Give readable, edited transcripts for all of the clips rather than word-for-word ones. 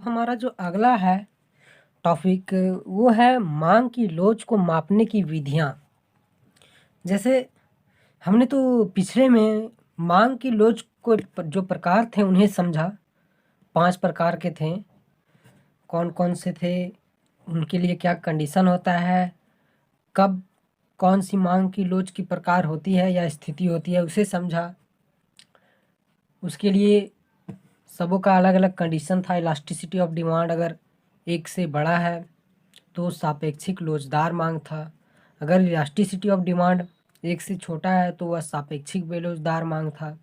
हमारा जो अगला है टॉपिक वो है मांग की लोच को मापने की विधियाँ। जैसे हमने तो पिछले में मांग की लोच को जो प्रकार थे उन्हें समझा। 5 प्रकार के थे। कौन कौन से थे, उनके लिए क्या कंडीशन होता है, कब कौन सी मांग की लोच की प्रकार होती है या स्थिति होती है उसे समझा। उसके लिए सबों का अलग अलग कंडीशन था। इलास्टिसिटी ऑफ डिमांड अगर 1 से बड़ा है तो सापेक्षिक लोचदार मांग था। अगर इलास्टिसिटी ऑफ डिमांड 1 से छोटा है तो वह सापेक्षिक बेलोचदार मांग था।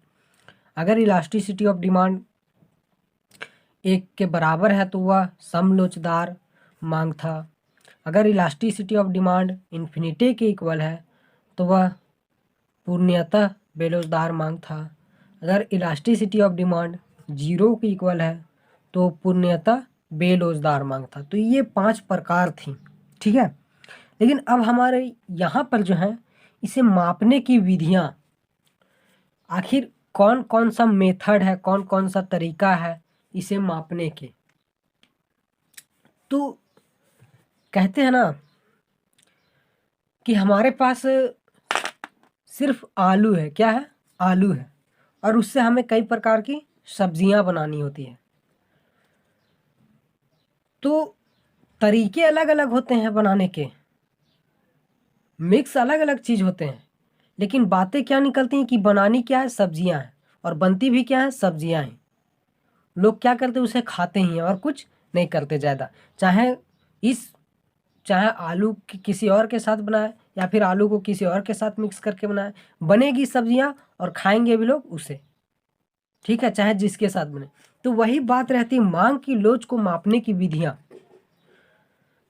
अगर इलास्टिसिटी ऑफ डिमांड 1 के बराबर है तो वह समलोचदार मांग था। अगर इलास्टिसिटी ऑफ डिमांड इन्फिनिटी के इक्वल है तो वह पूर्णतः बेलोचदार मांग था। अगर इलास्टिसिटी ऑफ डिमांड 0 के इक्वल है तो पूर्णतः बेलोचदार मांग था। तो ये 5 प्रकार थी, ठीक है। लेकिन अब हमारे यहाँ पर जो है इसे मापने की विधियाँ, आखिर कौन कौन सा मेथड है, कौन कौन सा तरीका है इसे मापने के। तो कहते हैं ना कि हमारे पास सिर्फ आलू है। क्या है? आलू है। और उससे हमें कई प्रकार की सब्जियां बनानी होती है। तो तरीके अलग अलग होते हैं बनाने के, मिक्स अलग अलग चीज़ होते हैं, लेकिन बातें क्या निकलती हैं कि बनानी क्या है? सब्जियां हैं। और बनती भी क्या है? सब्जियां हैं। लोग क्या करते हैं? उसे खाते ही हैं और कुछ नहीं करते ज़्यादा। चाहे इस चाहे आलू किसी और के साथ बनाए या फिर आलू को किसी और के साथ मिक्स करके बनाए, बनेगी सब्जियां और खाएंगे भी लोग उसे, ठीक है, चाहे जिसके साथ बने। तो वही बात रहती है, मांग की लोच को मापने की विधियां,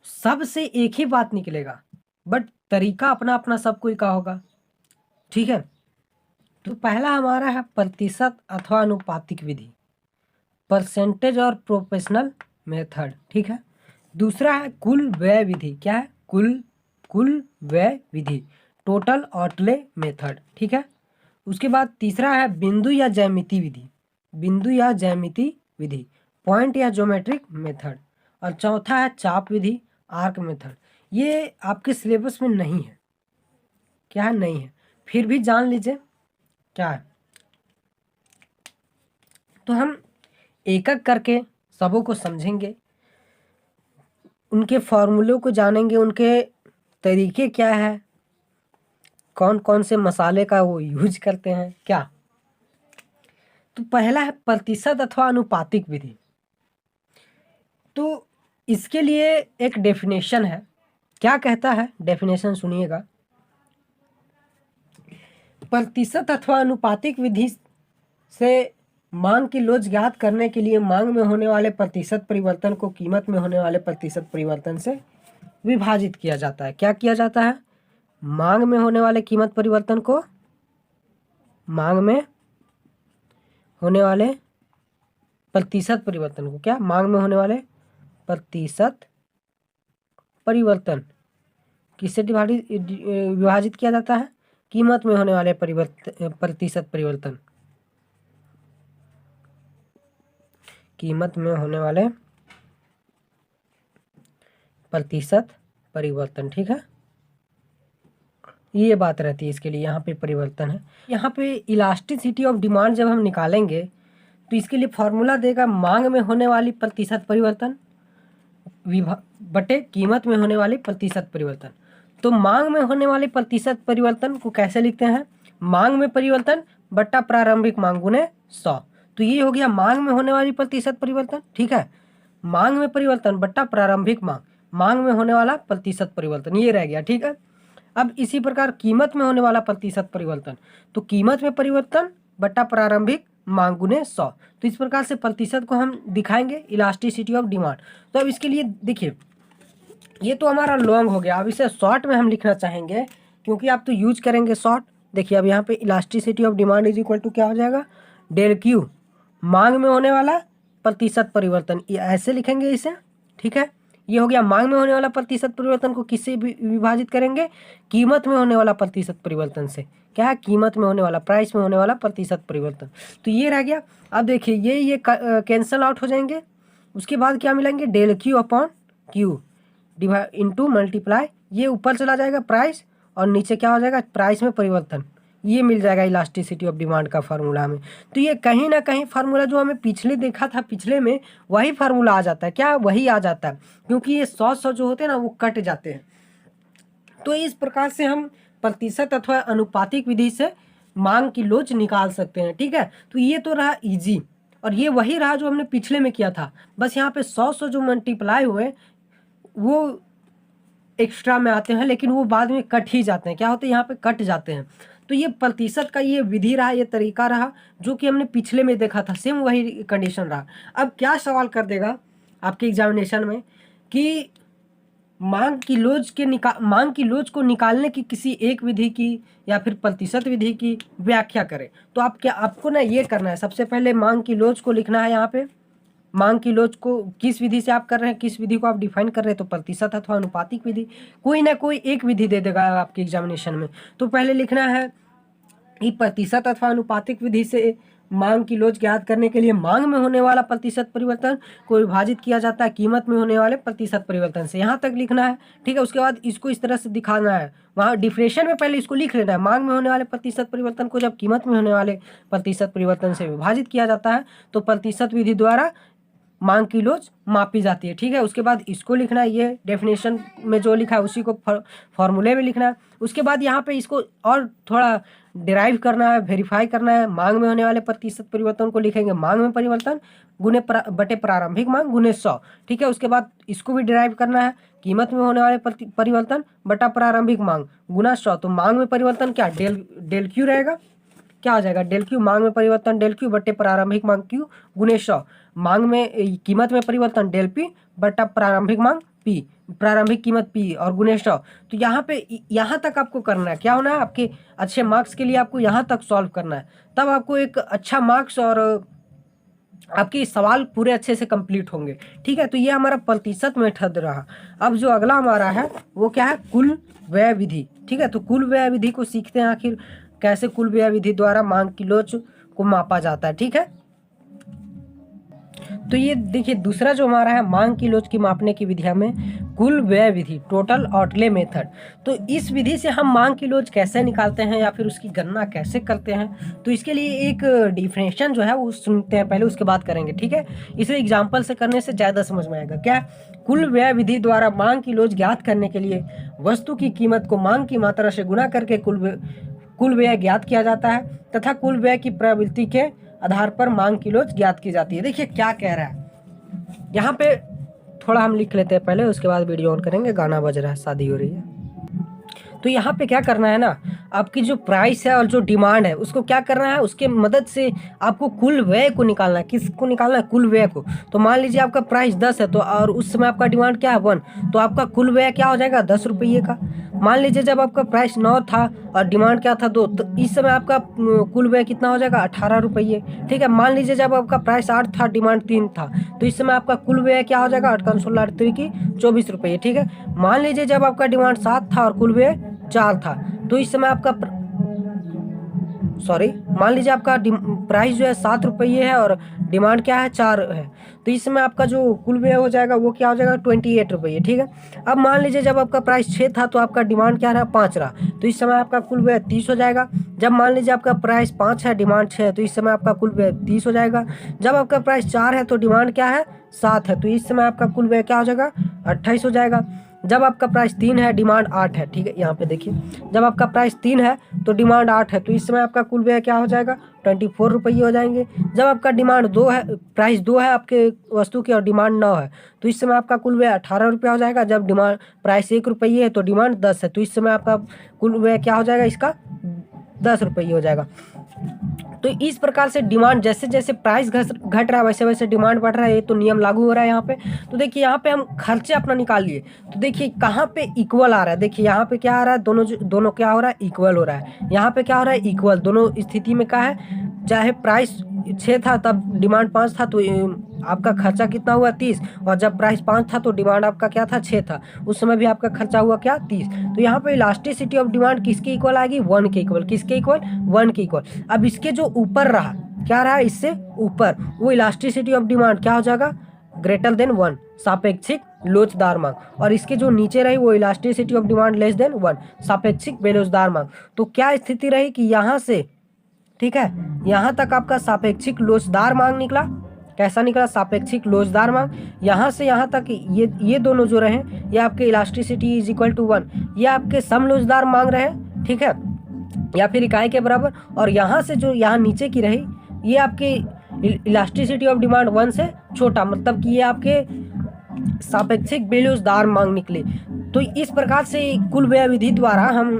सबसे एक ही बात निकलेगा, बट तरीका अपना अपना सब कोई का होगा, ठीक है। तो पहला हमारा है प्रतिशत अथवा अनुपातिक विधि, परसेंटेज और प्रोपोर्शनल मेथड, ठीक है। दूसरा है कुल व्यय विधि। क्या है? कुल व्यय विधि, टोटल आउटले मेथड, ठीक है। उसके बाद तीसरा है बिंदु या ज्यामिति विधि, बिंदु या ज्यामिति विधि, पॉइंट या ज्योमेट्रिक मेथड। और चौथा है चाप विधि, आर्क मेथड। ये आपके सिलेबस में नहीं है। क्या है? नहीं है, फिर भी जान लीजिए क्या है। तो हम एक एक करके सबों को समझेंगे, उनके फॉर्मूलों को जानेंगे, उनके तरीके क्या है, कौन कौन से मसाले का वो यूज करते हैं क्या। तो पहला है प्रतिशत अथवा अनुपातिक विधि। तो इसके लिए एक डेफिनेशन है। क्या कहता है? डेफिनेशन सुनिएगा। प्रतिशत अथवा अनुपातिक विधि से मांग की लोच ज्ञात करने के लिए मांग में होने वाले प्रतिशत परिवर्तन को कीमत में होने वाले प्रतिशत परिवर्तन से विभाजित किया जाता है। क्या किया जाता है? मांग में होने वाले कीमत परिवर्तन को मांग में होने वाले प्रतिशत परिवर्तन को क्या मांग में होने वाले प्रतिशत परिवर्तन किससे विभाजित किया जाता है? कीमत में होने वाले प्रतिशत परिवर्तन, कीमत में होने वाले प्रतिशत परिवर्तन, ठीक है। ये बात रहती है इसके लिए, यहाँ पे परिवर्तन है। यहाँ पे इलास्टिसिटी ऑफ डिमांड जब हम निकालेंगे तो इसके लिए फॉर्मूला देगा मांग में होने वाली प्रतिशत परिवर्तन बटे कीमत में होने वाली प्रतिशत परिवर्तन। तो मांग में होने वाले प्रतिशत परिवर्तन को कैसे लिखते हैं? मांग में परिवर्तन बट्टा प्रारंभिक मांग गुने 100। तो ये हो गया मांग में होने वाली प्रतिशत परिवर्तन, ठीक है। मांग में परिवर्तन बट्टा प्रारंभिक मांग, मांग में होने वाला प्रतिशत परिवर्तन, ये रह गया, ठीक है। अब इसी प्रकार कीमत में होने वाला प्रतिशत परिवर्तन, तो कीमत में परिवर्तन बट्टा प्रारंभिक मांग गुने 100। तो इस प्रकार से प्रतिशत को हम दिखाएंगे इलास्टिसिटी ऑफ डिमांड। तो अब इसके लिए देखिए, ये तो हमारा लॉन्ग हो गया। अब इसे शॉर्ट में हम लिखना चाहेंगे क्योंकि आप तो यूज करेंगे शॉर्ट। देखिए अब यहाँ पे elasticity of demand is equal to क्या हो जाएगा? डेल क्यू मांग में होने वाला प्रतिशत परिवर्तन, ये ऐसे लिखेंगे इसे, ठीक है। ये हो गया मांग में होने वाला प्रतिशत परिवर्तन को किससे विभाजित करेंगे? कीमत में होने वाला प्रतिशत परिवर्तन से। क्या है? कीमत में होने वाला, प्राइस में होने वाला प्रतिशत परिवर्तन। तो ये रह गया। अब देखिए ये कैंसल आउट हो जाएंगे, उसके बाद क्या मिलेंगे, del Q upon Q divide into multiply, ये ऊपर चला जाएगा प्राइस और नीचे क्या हो जाएगा, प्राइस में परिवर्तन, ये मिल जाएगा इलास्टिसिटी ऑफ डिमांड का फार्मूला हमें। तो ये कहीं ना कहीं फार्मूला जो हमें पिछले देखा था, पिछले में वही फार्मूला आ जाता है, क्या वही आ जाता है, क्योंकि ये 100 जो होते हैं ना वो कट जाते हैं। तो इस प्रकार से हम प्रतिशत अथवा अनुपातिक विधि से मांग की लोच निकाल सकते हैं। ठीक है, तो ये तो रहा इजी, और ये वही रहा जो हमने पिछले में किया था, बस यहाँ पे 100 जो मल्टीप्लाई हुए वो एक्स्ट्रा में आते हैं, लेकिन वो बाद में कट ही जाते हैं, क्या होते हैं यहाँ पे कट जाते हैं। तो ये प्रतिशत का ये विधि रहा, ये तरीका रहा जो कि हमने पिछले में देखा था, सेम वही कंडीशन रहा। अब क्या सवाल कर देगा आपके एग्जामिनेशन में कि मांग की लोच को निकालने की किसी एक विधि की या फिर प्रतिशत विधि की व्याख्या करें। तो आपको ना ये करना है, सबसे पहले मांग की लोच को लिखना है। यहाँ पे मांग की लोच को किस विधि से आप कर रहे हैं, किस विधि को आप डिफाइन कर रहे हैं, तो प्रतिशत अथवा अनुपातिक विधि, कोई ना कोई एक विधि दे देगा आपके एग्जामिनेशन में। तो पहले लिखना है कि प्रतिशत अथवा अनुपातिक विधि से मांग की लोच ज्ञात करने के लिए मांग में होने वाला प्रतिशत परिवर्तन को विभाजित किया जाता है कीमत में होने वाले प्रतिशत परिवर्तन से। यहाँ तक लिखना है, ठीक है। उसके बाद इसको इस तरह से दिखाना है, वहाँ डिफरेंशियल में पहले इसको लिख लेना है, मांग में होने वाले प्रतिशत परिवर्तन को जब कीमत में होने वाले प्रतिशत परिवर्तन से विभाजित किया जाता है तो प्रतिशत विधि द्वारा मांग की लोच मापी जाती है। ठीक है, उसके बाद इसको लिखना है, ये डेफिनेशन में जो लिखा है उसी को फॉर्मूले में लिखना है। उसके बाद यहाँ पे इसको और थोड़ा डिराइव करना है, वेरीफाई करना है। मांग में होने वाले प्रतिशत परिवर्तन को लिखेंगे मांग में परिवर्तन गुने बटे प्रारंभिक मांग गुने 100। ठीक है, उसके बाद इसको भी डिराइव करना है, कीमत में होने वाले परिवर्तन बटा प्रारंभिक मांग गुना 100। तो मांग में परिवर्तन क्या, डेल क्यू रहेगा, क्या हो जाएगा, डेल क्यू, मांग में परिवर्तन डेल क्यू बटे प्रारंभिक मांग क्यू गुने 100। मांग में कीमत में परिवर्तन डेल पी बटा प्रारंभिक मांग पी, प्रारंभिक कीमत पी और गुने 100। तो यहाँ पे यहाँ तक आपको करना है, क्या होना है, आपके अच्छे मार्क्स के लिए आपको यहाँ तक सॉल्व करना है, तब आपको एक अच्छा मार्क्स और आपके सवाल पूरे अच्छे से कंप्लीट होंगे। ठीक है, तो ये हमारा प्रतिशत मेथड रहा। अब जो अगला हमारा है वो क्या है, कुल व्यय विधि। ठीक है, तो कुल व्यय विधि को सीखते हैं, आखिर कैसे कुल व्यय विधि द्वारा मांग की लोच को मापा जाता है। ठीक है, तो ये देखिए दूसरा जो हमारा है मांग की लोच की मापने की विधियों में कुल व्यय विधि, टोटल आउटले मेथड। तो इस विधि से हम मांग की लोच कैसे निकालते हैं या फिर उसकी गणना कैसे करते हैं, तो इसके लिए एक डिफरेंशिएशन जो है वो सुनते हैं पहले, उसके बाद करेंगे। ठीक है, इसे एग्जाम्पल से करने से ज़्यादा समझ में आएगा। क्या, कुल व्यय विधि द्वारा मांग की लोच ज्ञात करने के लिए वस्तु की कीमत को मांग की मात्रा से गुणा करके कुल व्यय ज्ञात किया जाता है तथा कुल व्यय की प्रवृत्ति के आधार पर मांग की लोच ज्ञात की जाती है। देखिए क्या कह रहा है यहाँ पे, थोड़ा हम लिख लेते हैं पहले, उसके बाद वीडियो ऑन करेंगे। गाना बज रहा है, शादी हो रही है। तो यहाँ पे क्या करना है ना, आपकी जो प्राइस है और जो डिमांड है उसको क्या करना है, उसके मदद से आपको कुल व्यय को निकालना है। किसको निकालना है, कुल व्यय को। तो मान लीजिए आपका प्राइस 10 है तो, और उस समय आपका डिमांड क्या है 1, तो आपका कुल व्यय क्या हो जाएगा 10 रुपये का। मान लीजिए जब आपका प्राइस 9 था और डिमांड क्या था 2, तो इस समय आपका कुल व्यय कितना हो जाएगा 18 रुपये। ठीक है, मान लीजिए जब आपका प्राइस 8 था, डिमांड 3 था, तो इस समय आपका कुल व्यय क्या हो जाएगा 8 का 16 की 24 रुपये। ठीक है, मान लीजिए जब आपका डिमांड 7 था और कुल व्यय 4 था, तो इस समय आपका मान लीजिए आपका प्राइस जो है 7 रुपये है और डिमांड क्या है 4 है, तो इस समय आपका जो कुल व्यय हो जाएगा वो क्या हो जाएगा 28 रुपये। ठीक है, अब मान लीजिए जब आपका प्राइस 6 था तो आपका डिमांड क्या रहा 5 रहा, तो इस समय आपका कुल व्यय 30 हो जाएगा। जब मान लीजिए आपका प्राइस 5 है, डिमांड 6 है, तो इस समय आपका कुल व्यय 30 हो जाएगा। जब आपका प्राइस 4 है तो डिमांड क्या है 7 है, तो इस समय आपका कुल व्यय क्या हो जाएगा 28 हो जाएगा। जब आपका प्राइस 3 है, डिमांड 8 है, ठीक है, यहाँ पे देखिए जब आपका प्राइस 3 है तो डिमांड 8 है, तो इस समय आपका कुल व्यय क्या हो जाएगा 24 रुपये हो जाएंगे। जब आपका डिमांड 2 है, प्राइस 2 है आपके वस्तु की और डिमांड 9 है, तो इस समय आपका कुल व्यय 18 रुपया हो जाएगा। जब डिमांड प्राइस 1 रुपये है तो डिमांड 10 है, तो इस समय आपका कुल व्यय क्या हो जाएगा इसका 10 रुपये हो जाएगा। तो इस प्रकार से डिमांड जैसे जैसे प्राइस घट रहा है वैसे वैसे डिमांड बढ़ रहा है, ये तो नियम लागू हो रहा है यहाँ पे। तो देखिए यहाँ पे हम खर्चे अपना निकाल लिए, तो देखिए कहाँ पे इक्वल आ रहा है, देखिए यहाँ पे क्या आ रहा है, दोनों क्या हो रहा है इक्वल हो रहा है। यहाँ पे क्या हो रहा है इक्वल, दोनों स्थिति में क्या है, चाहे प्राइस 6 था तब डिमांड 5 था, तो आपका खर्चा कितना हुआ 30, और जब प्राइस 5 था तो डिमांड आपका क्या था 6 था, उस समय भी आपका खर्चा हुआ क्या 30। तो यहाँ पे इलास्टिसिटी ऑफ डिमांड किसके इक्वल आएगी 1 के इक्वल, किसके इक्वल 1 के इक्वल। अब इसके जो ऊपर रहा क्या रहा, इससे ऊपर वो इलास्टिसिटी ऑफ डिमांड क्या हो जाएगा ग्रेटर देन 1, सापेक्षिक लोचदार मांग। और इसके जो नीचे रही वो elasticity of demand less than 1, सापेक्षिक बेलोचदार मांग। तो क्या स्थिति रही कि यहाँ से, ठीक है, यहाँ तक आपका सापेक्षिक लोचदार मांग निकला। कैसा निकला? सापेक्षिक लोचदार मांग। यहाँ से यहाँ तक ये दोनों जो रहे ये आपके इलास्टिसिटी इज इक्वल टू 1, ये आपके समलोचदार मांग रहे, ठीक है, या फिर इकाई के बराबर। और यहाँ से जो यहाँ नीचे की रही ये आपकी इलास्टिसिटी ऑफ डिमांड 1 से छोटा, मतलब कि ये आपके सापेक्षिक बेलोचदार मांग निकली। तो इस प्रकार से कुल व्यय विधि द्वारा हम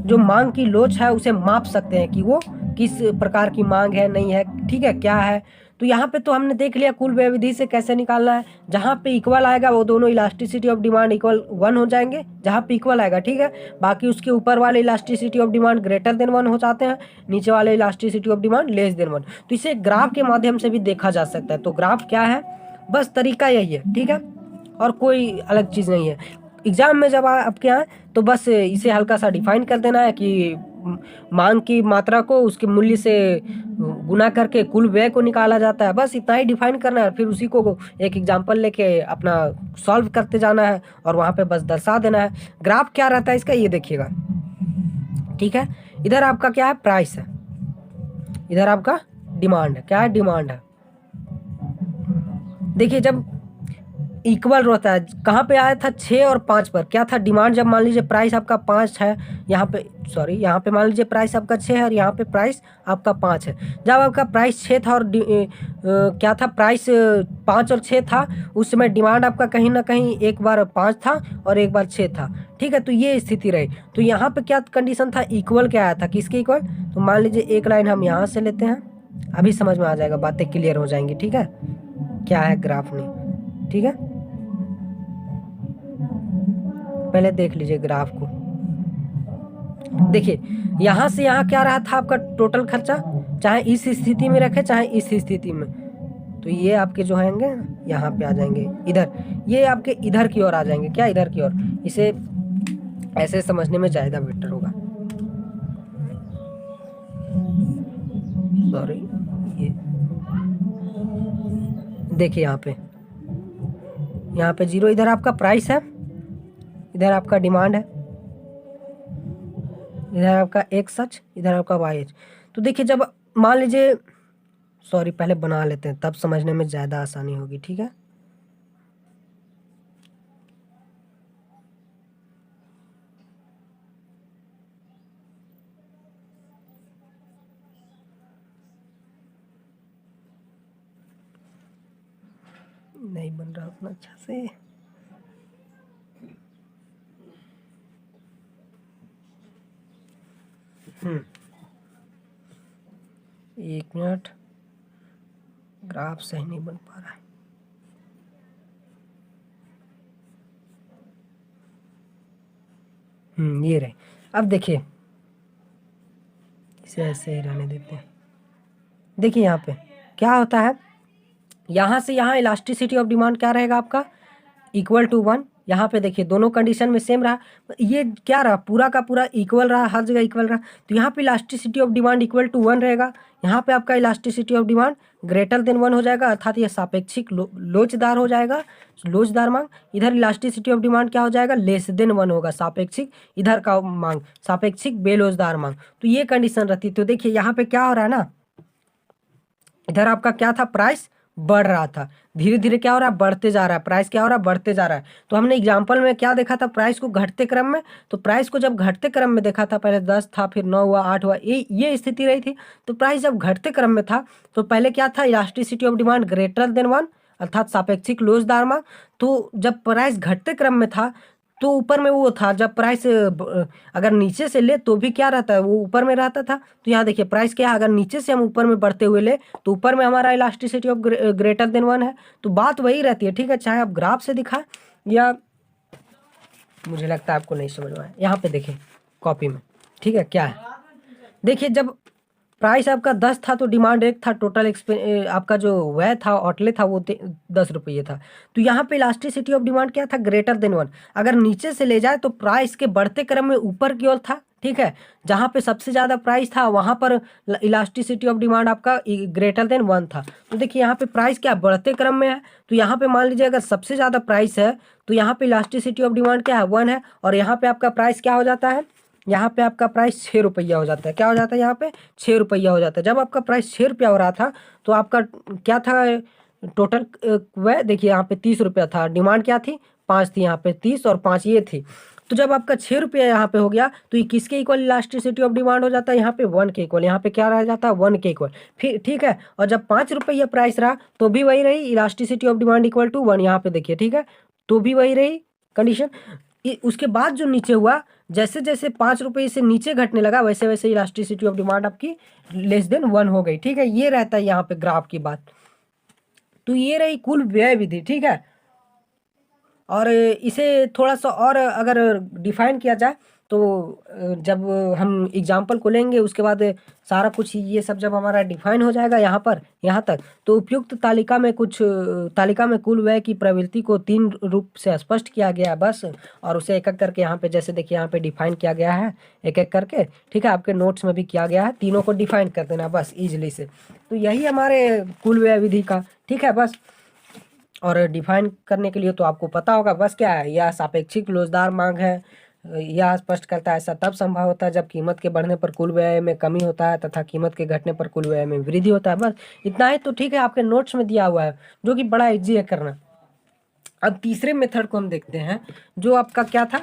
जो मांग की लोच है उसे माप सकते हैं कि वो किस प्रकार की मांग है, नहीं है, ठीक है, क्या है। तो यहाँ पे तो हमने देख लिया कुल व्यय विधि से कैसे निकालना है। जहाँ पे इक्वल आएगा वो दोनों इलास्टिसिटी ऑफ डिमांड इक्वल 1 हो जाएंगे, जहाँ पे इक्वल आएगा, ठीक है। बाकी उसके ऊपर वाले elasticity of demand greater than 1 हो जाते हैं, नीचे वाले elasticity of demand less than 1। तो इसे ग्राफ के माध्यम से भी देखा जा सकता है। तो ग्राफ क्या है, बस तरीका यही है, ठीक है, और कोई अलग चीज़ नहीं है। एग्जाम में जब आपके आए तो बस इसे हल्का सा डिफाइन कर देना है कि मांग की मात्रा को उसके मूल्य से गुना करके कुल व्यय को निकाला जाता है। बस इतना ही डिफाइन करना है, फिर उसी को एक एग्जाम्पल लेके अपना सॉल्व करते जाना है और वहाँ पे बस दर्शा देना है। ग्राफ क्या रहता है इसका ये देखिएगा, ठीक है। इधर आपका क्या है, प्राइस है, इधर आपका डिमांड है। क्या है, डिमांड है। देखिए जब इक्वल रहता है, कहाँ पे आया था 6 और 5 पर, क्या था डिमांड। जब मान लीजिए प्राइस आपका 5 है, यहाँ पे सॉरी यहाँ पे मान लीजिए प्राइस आपका 6 है और यहाँ पे प्राइस आपका 5 है। जब आपका प्राइस 6 था और क्या था, प्राइस 5 और 6 था, उस समय डिमांड आपका कहीं ना कहीं एक बार 5 था और एक बार 6 था, ठीक है। तो ये स्थिति रही। तो यहाँ पे क्या कंडीशन था, इक्वल क्या आया था, किसके इक्वल। तो मान लीजिए एक लाइन हम यहाँ से लेते हैं, अभी समझ में आ जाएगा, बातें क्लियर हो जाएंगी, ठीक है, क्या है ग्राफ में, ठीक है। पहले देख लीजिए ग्राफ को। देखिए यहाँ से यहाँ क्या रहा था आपका टोटल खर्चा, चाहे इस स्थिति में रखे चाहे इस स्थिति में, तो ये आपके जो होंगे यहाँ पे आ जाएंगे इधर, ये आपके इधर की ओर आ जाएंगे। क्या, इधर की ओर। इसे ऐसे समझने में ज़्यादा बेटर होगा। सॉरी, ये देखिए यहाँ पे 0, इधर आपका प्राइस है, इधर आपका डिमांड है, इधर आपका एक्स अक्ष, इधर आपका वाई अक्ष। तो देखिए जब मान लीजिए, सॉरी पहले बना लेते हैं तब समझने में ज़्यादा आसानी होगी, ठीक है। नहीं बन रहा उतना अच्छा से। एक मिनट, ग्राफ सही नहीं बन पा रहा है। ये रहे। अब देखिए इसे ऐसे ही रहने देते हैं। देखिए यहाँ पे क्या होता है, यहाँ से यहाँ इलास्टिसिटी ऑफ डिमांड क्या रहेगा आपका, इक्वल टू 1। यहाँ पे देखिए दोनों कंडीशन में सेम रहा, ये क्या रहा, पूरा का पूरा इक्वल रहा, हर जगह इक्वल रहा। तो यहाँ पे elasticity of demand equal to 1 रहेगा, यहाँ पे आपका elasticity of demand greater than 1 हो जाएगा, अर्थात ये सापेक्षिक लोचदार हो जाएगा, लोचदार मांग। इधर इलास्टिसिटी ऑफ डिमांड क्या हो जाएगा, लेस देन 1 होगा, सापेक्षिक इधर का मांग, सापेक्षिक बेलोचदार मांग। तो ये कंडीशन रहती है। तो देखिए यहाँ पे क्या हो रहा है ना, इधर आपका क्या था, प्राइस बढ़ रहा था, धीरे धीरे क्या हो रहा है, बढ़ते जा रहा है, प्राइस क्या हो रहा है, बढ़ते जा रहा है। तो हमने एग्जांपल में क्या देखा था, प्राइस को घटते क्रम में। तो प्राइस को जब घटते क्रम में देखा था, पहले 10 था, फिर 9 हुआ, 8 हुआ, ये स्थिति रही थी। तो प्राइस जब घटते क्रम में था तो पहले क्या था, elasticity of demand greater than 1, अर्थात सापेक्षिक लोचदार मांग। तो जब प्राइस घटते क्रम में था तो ऊपर में वो था, जब प्राइस अगर नीचे से ले तो भी क्या रहता है, वो ऊपर में रहता था। तो यहाँ देखिए प्राइस क्या है, अगर नीचे से हम ऊपर में बढ़ते हुए ले तो ऊपर में हमारा इलास्टिसिटी ऑफ ग्रेटर देन 1 है। तो बात वही रहती है, ठीक है, चाहे आप ग्राफ से दिखाएं या, मुझे लगता है आपको नहीं समझ में आया। यहाँ पे देखिए कॉपी में, ठीक है, क्या है, देखिए जब प्राइस आपका 10 था तो डिमांड 1 था, टोटल आपका जो व्यय था आउटले था वो 10 रुपये था। तो यहाँ पे इलास्टिसिटी ऑफ डिमांड क्या था, ग्रेटर देन 1। अगर नीचे से ले जाए तो प्राइस के बढ़ते क्रम में ऊपर की ओर था, ठीक है। जहाँ पे सबसे ज़्यादा प्राइस था वहाँ पर इलास्टिसिटी ऑफ डिमांड आपका ग्रेटर देन 1 था। तो देखिए यहाँ पे प्राइस क्या बढ़ते क्रम में है, तो यहाँ पे मान लीजिए अगर सबसे ज़्यादा प्राइस है तो यहाँ पे इलास्टिसिटी ऑफ डिमांड क्या है, 1 है। और यहाँ पे आपका प्राइस क्या हो जाता है, यहाँ पे आपका प्राइस 6 रुपया हो जाता है। क्या हो जाता है यहाँ पे, 6 रुपया हो जाता है। जब आपका प्राइस 6 रुपया हो रहा था तो आपका क्या था टोटल वह, देखिए यहाँ पे 30 रुपया था, डिमांड क्या थी, 5 थी, यहाँ पे 30 और 5 ये थी। तो जब आपका 6 रुपया यहाँ पे हो गया तो ये किसके इक्वल इलास्टिसिटी ऑफ डिमांड हो जाता है, यहाँ पे 1 के इक्वल। यहाँ पे क्या रह जाता है, 1 के इक्वल, फिर ठीक है। और जब 5 रुपया प्राइस रहा तो भी वही रही, elasticity of demand equal to 1, यहाँ पे देखिए, ठीक है, तो भी वही रही कंडीशन। उसके बाद जो नीचे हुआ, जैसे जैसे 5 रुपये से नीचे घटने लगा वैसे वैसे इलास्टिसिटी ऑफ डिमांड आपकी लेस देन 1 हो गई, ठीक है। ये रहता है यहाँ पे ग्राफ की बात। तो ये रही कुल व्यय विधि, ठीक है। और इसे थोड़ा सा और अगर डिफाइन किया जाए तो जब हम एग्जाम्पल को लेंगे उसके बाद सारा कुछ ये सब जब हमारा डिफाइन हो जाएगा यहाँ पर यहाँ तक, तो उपयुक्त तालिका में तालिका में कुल व्यय की प्रवृत्ति को 3 रूप से स्पष्ट किया गया है बस। और उसे एक एक करके यहाँ पे जैसे देखिए यहाँ पे डिफाइन किया गया है एक एक करके, ठीक है। आपके नोट्स में भी किया गया है, तीनों को डिफाइन कर देना बस इजली से। तो यही हमारे कुल व्यय विधि का, ठीक है, बस। और डिफाइन करने के लिए तो आपको पता होगा बस क्या है, यह सापेक्षिक लोचदार मांग है। यह स्पष्ट करता है ऐसा तब संभव होता है जब कीमत के बढ़ने पर कुल व्यय में कमी होता है तथा कीमत के घटने पर कुल व्यय में वृद्धि होता है। बस इतना ही तो ठीक है, आपके नोट्स में दिया हुआ है जो कि बड़ा इजी है करना। अब तीसरे मेथड को हम देखते हैं जो आपका क्या था।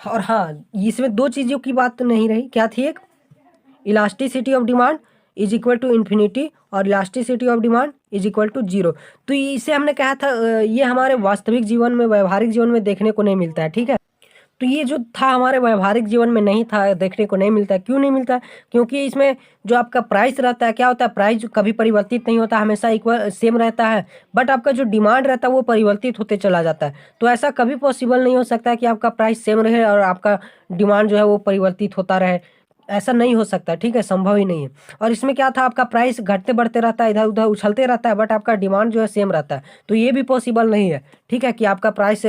और हाँ, इसमें 2 चीज़ों की बात तो नहीं रही, क्या थी, एक elasticity of demand is equal to infinity और elasticity of demand is equal to 0। तो इसे हमने कहा था ये हमारे वास्तविक जीवन में, व्यवहारिक जीवन में देखने को नहीं मिलता है, ठीक है। तो ये जो था हमारे व्यवहारिक जीवन में नहीं था, देखने को नहीं मिलता है। क्यों नहीं मिलता है, क्योंकि इसमें जो आपका प्राइस रहता है, क्या होता है, प्राइस कभी परिवर्तित नहीं होता, हमेशा इक्वल सेम रहता है। बट आपका जो डिमांड रहता है वो परिवर्तित होते चला जाता है। तो ऐसा कभी पॉसिबल नहीं हो सकता है कि आपका प्राइस सेम रहे और आपका डिमांड जो है वो परिवर्तित होता रहे, ऐसा नहीं हो सकता, ठीक है, संभव ही नहीं है। और इसमें क्या था, आपका प्राइस घटते बढ़ते रहता है, इधर उधर उछलते रहता है, बट आपका डिमांड जो है सेम रहता है। तो ये भी पॉसिबल नहीं है, ठीक है, कि आपका प्राइस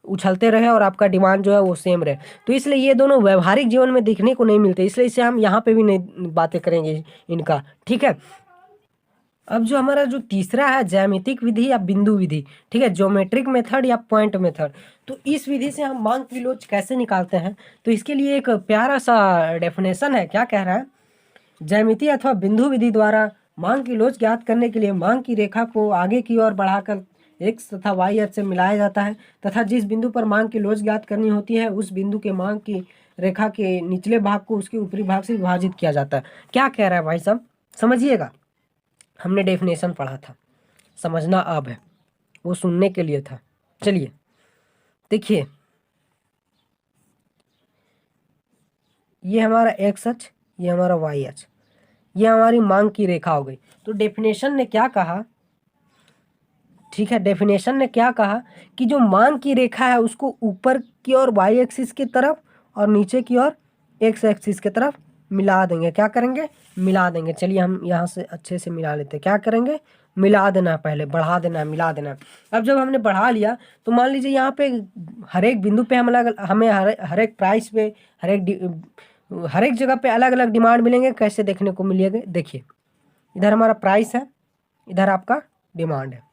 उछलते रहे और आपका डिमांड जो है वो सेम रहे। तो इसलिए ये दोनों व्यवहारिक जीवन में देखने को नहीं मिलते, इसलिए इसे हम यहाँ पे भी नहीं बातें करेंगे इनका, ठीक है। अब जो हमारा जो तीसरा है ज्यामितिक विधि या बिंदु विधि, ठीक है, ज्योमेट्रिक मेथड या पॉइंट मेथड। तो इस विधि से हम मांग की लोच कैसे निकालते हैं, तो इसके लिए एक प्यारा सा डेफिनेशन है। क्या कह रहा है, ज्यामिति अथवा बिंदु विधि द्वारा मांग की लोच ज्ञात करने के लिए मांग की रेखा को आगे की ओर बढ़ाकर एक्स तथा वाई अक्ष से मिलाया जाता है तथा जिस बिंदु पर मांग की लोच ज्ञात करनी होती है उस बिंदु के मांग की रेखा के निचले भाग को उसके ऊपरी भाग से विभाजित किया जाता है। क्या कह रहा है भाई साहब, समझिएगा। हमने डेफिनेशन पढ़ा था, समझना अब है, वो सुनने के लिए था। चलिए देखिए, ये हमारा एक्स अक्ष, ये हमारा वाई अक्ष, ये हमारी मांग की रेखा हो गई। तो डेफिनेशन ने क्या कहा, ठीक है, डेफिनेशन ने क्या कहा कि जो मांग की रेखा है उसको ऊपर की ओर वाई एक्सिस की तरफ और नीचे की ओर एक्स एक्सिस की तरफ मिला देंगे। क्या करेंगे, मिला देंगे। चलिए हम यहाँ से अच्छे से मिला लेते हैं। क्या करेंगे, मिला देना है, पहले बढ़ा देना है, मिला देना है। अब जब हमने बढ़ा लिया तो मान लीजिए यहाँ पे हर एक बिंदु पे हमें हर एक प्राइस पे हर एक जगह पे अलग अलग डिमांड मिलेंगे। कैसे देखने को मिलेंगे, देखिए इधर हमारा प्राइस है, इधर आपका डिमांड है।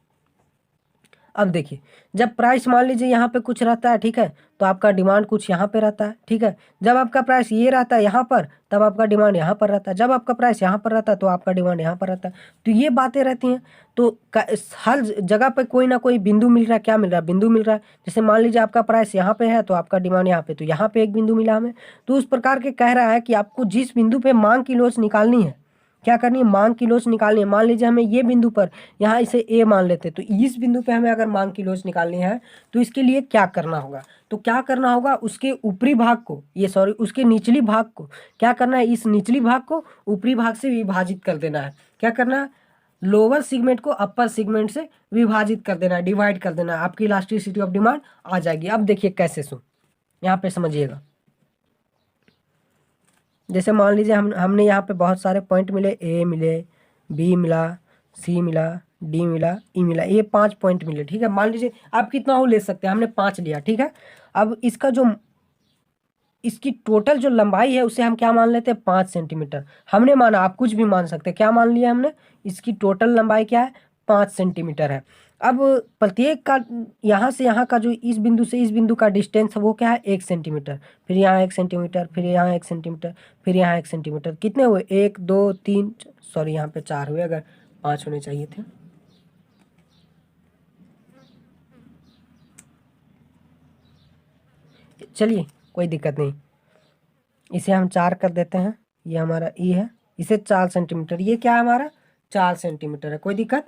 अब देखिए, जब प्राइस मान लीजिए यहाँ पे कुछ रहता है, ठीक है, तो आपका डिमांड कुछ यहाँ पे रहता है, ठीक है। जब आपका प्राइस ये रहता है यहाँ पर, तब आपका डिमांड यहाँ पर रहता है। जब आपका प्राइस यहाँ पर रहता है तो आपका डिमांड यहाँ पर रहता है। तो ये बातें रहती हैं। तो हर जगह पे कोई ना कोई बिंदु मिल रहा है। क्या मिल रहा है, बिंदु मिल रहा है। जैसे मान लीजिए आपका प्राइस यहाँ पे है तो आपका डिमांड यहाँ पे, तो यहाँ पे एक बिंदु मिला हमें। तो उस प्रकार के कह रहा है कि आपको जिस बिंदु पे मांग की लोच निकालनी है, क्या करनी है, मांग की लोच निकालनी है। मान लीजिए हमें ये बिंदु पर, यहाँ इसे ए मान लेते, तो इस बिंदु पे हमें अगर मांग की लोच निकालनी है तो इसके लिए क्या करना होगा, तो क्या करना होगा, उसके ऊपरी भाग को, उसके निचली भाग को क्या करना है, इस निचली भाग को ऊपरी भाग से विभाजित कर देना है। क्या करना है, लोअर सेगमेंट को अपर सेगमेंट से विभाजित कर देना है, डिवाइड कर देना है। आपकी इलास्टिसिटी ऑफ डिमांड आ जाएगी। अब देखिए कैसे, यहाँ पे समझिएगा। जैसे मान लीजिए हमने यहाँ पे बहुत सारे पॉइंट मिले, ए मिले, बी मिला, सी मिला, डी मिला, ई मिला, ये 5 पॉइंट मिले, ठीक है। मान लीजिए आप कितना हो ले सकते हैं, हमने 5 लिया, ठीक है। अब इसकी टोटल जो लंबाई है उसे हम क्या मान लेते हैं, 5 सेंटीमीटर हमने माना, आप कुछ भी मान सकते हैं। क्या मान लिया हमने, इसकी टोटल लंबाई क्या है, 5 सेंटीमीटर है। अब प्रत्येक का यहाँ से यहाँ का जो इस बिंदु से इस बिंदु का डिस्टेंस है वो क्या है, 1 सेंटीमीटर, फिर यहाँ 1 सेंटीमीटर, फिर यहाँ 1 सेंटीमीटर, फिर यहाँ 1 सेंटीमीटर। कितने हुए, 1 2 3, सॉरी यहाँ पे 4 हुए, अगर 5 होने चाहिए थे। चलिए कोई दिक्कत नहीं, इसे हम 4 कर देते हैं। ये हमारा ई है, इसे 4 सेंटीमीटर, ये क्या है हमारा 4 सेंटीमीटर है, कोई दिक्कत।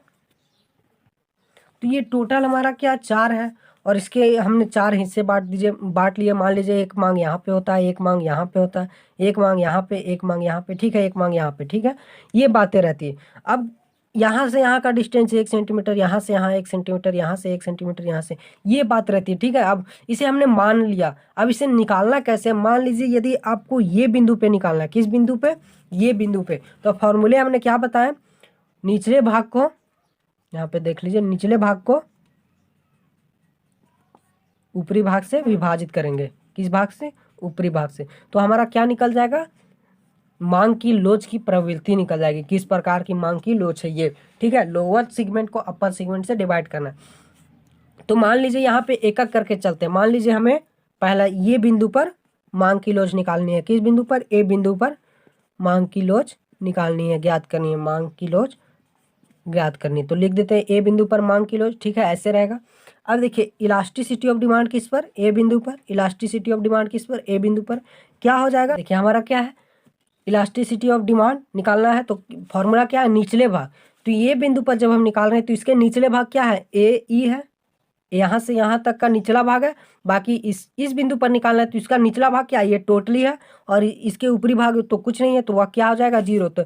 तो ये टोटल हमारा क्या 4 है, और इसके हमने 4 हिस्से बांट लिए। मान लीजिए एक मांग यहाँ पे होता है, एक मांग यहाँ पे होता है, एक मांग यहाँ पे, एक मांग यहाँ पे, ठीक है, एक मांग यहाँ पे, ठीक है। ये बातें रहती है। अब यहाँ से यहाँ का डिस्टेंस 1 सेंटीमीटर, यहाँ से यहाँ 1 सेंटीमीटर, यहाँ से 1 सेंटीमीटर, यहाँ से, ये बात रहती है, ठीक है। अब इसे हमने मान लिया, अब इसे निकालना कैसे, मान लीजिए यदि आपको ये बिंदु पे निकालना है, किस बिंदु पे, ये बिंदु पे, तो फॉर्मूले हमने क्या बताया, निचले भाग को, यहाँ पे देख लीजिए, निचले भाग को ऊपरी भाग से विभाजित करेंगे, किस भाग से, ऊपरी भाग से। तो हमारा क्या निकल जाएगा, मांग की लोच की प्रवृत्ति निकल जाएगी, किस प्रकार की मांग की लोच है ये, ठीक है। लोअर सेगमेंट को अपर सेगमेंट से डिवाइड करना है। तो मान लीजिए यहाँ पे एक एक करके चलते हैं। मान लीजिए हमें पहला ये बिंदु पर मांग की लोच निकालनी है, किस बिंदु पर, ए बिंदु पर मांग की लोच निकालनी है, ज्ञात करनी है, मांग की लोच ज्ञात करनी। तो लिख देते हैं ए बिंदु पर मांग की लोच, ठीक है, ऐसे रहेगा। अब देखिए इलास्टिसिटी ऑफ डिमांड किस पर, ए बिंदु पर, इलास्टिसिटी ऑफ डिमांड किस पर, ए बिंदु पर। क्या हो जाएगा, देखिए हमारा क्या है, इलास्टिसिटी ऑफ डिमांड निकालना है, तो फॉर्मूला क्या है, निचले भाग। तो ये बिंदु पर जब हम निकाल रहे हैं तो इसके निचले भाग क्या है, ए ई है, यहाँ से यहाँ तक का निचला भाग है। बाकी इस बिंदु पर निकालना है तो इसका निचला भाग क्या है, ये टोटली है, और इसके ऊपरी भाग तो कुछ नहीं है, तो वह क्या हो जाएगा, 0। तो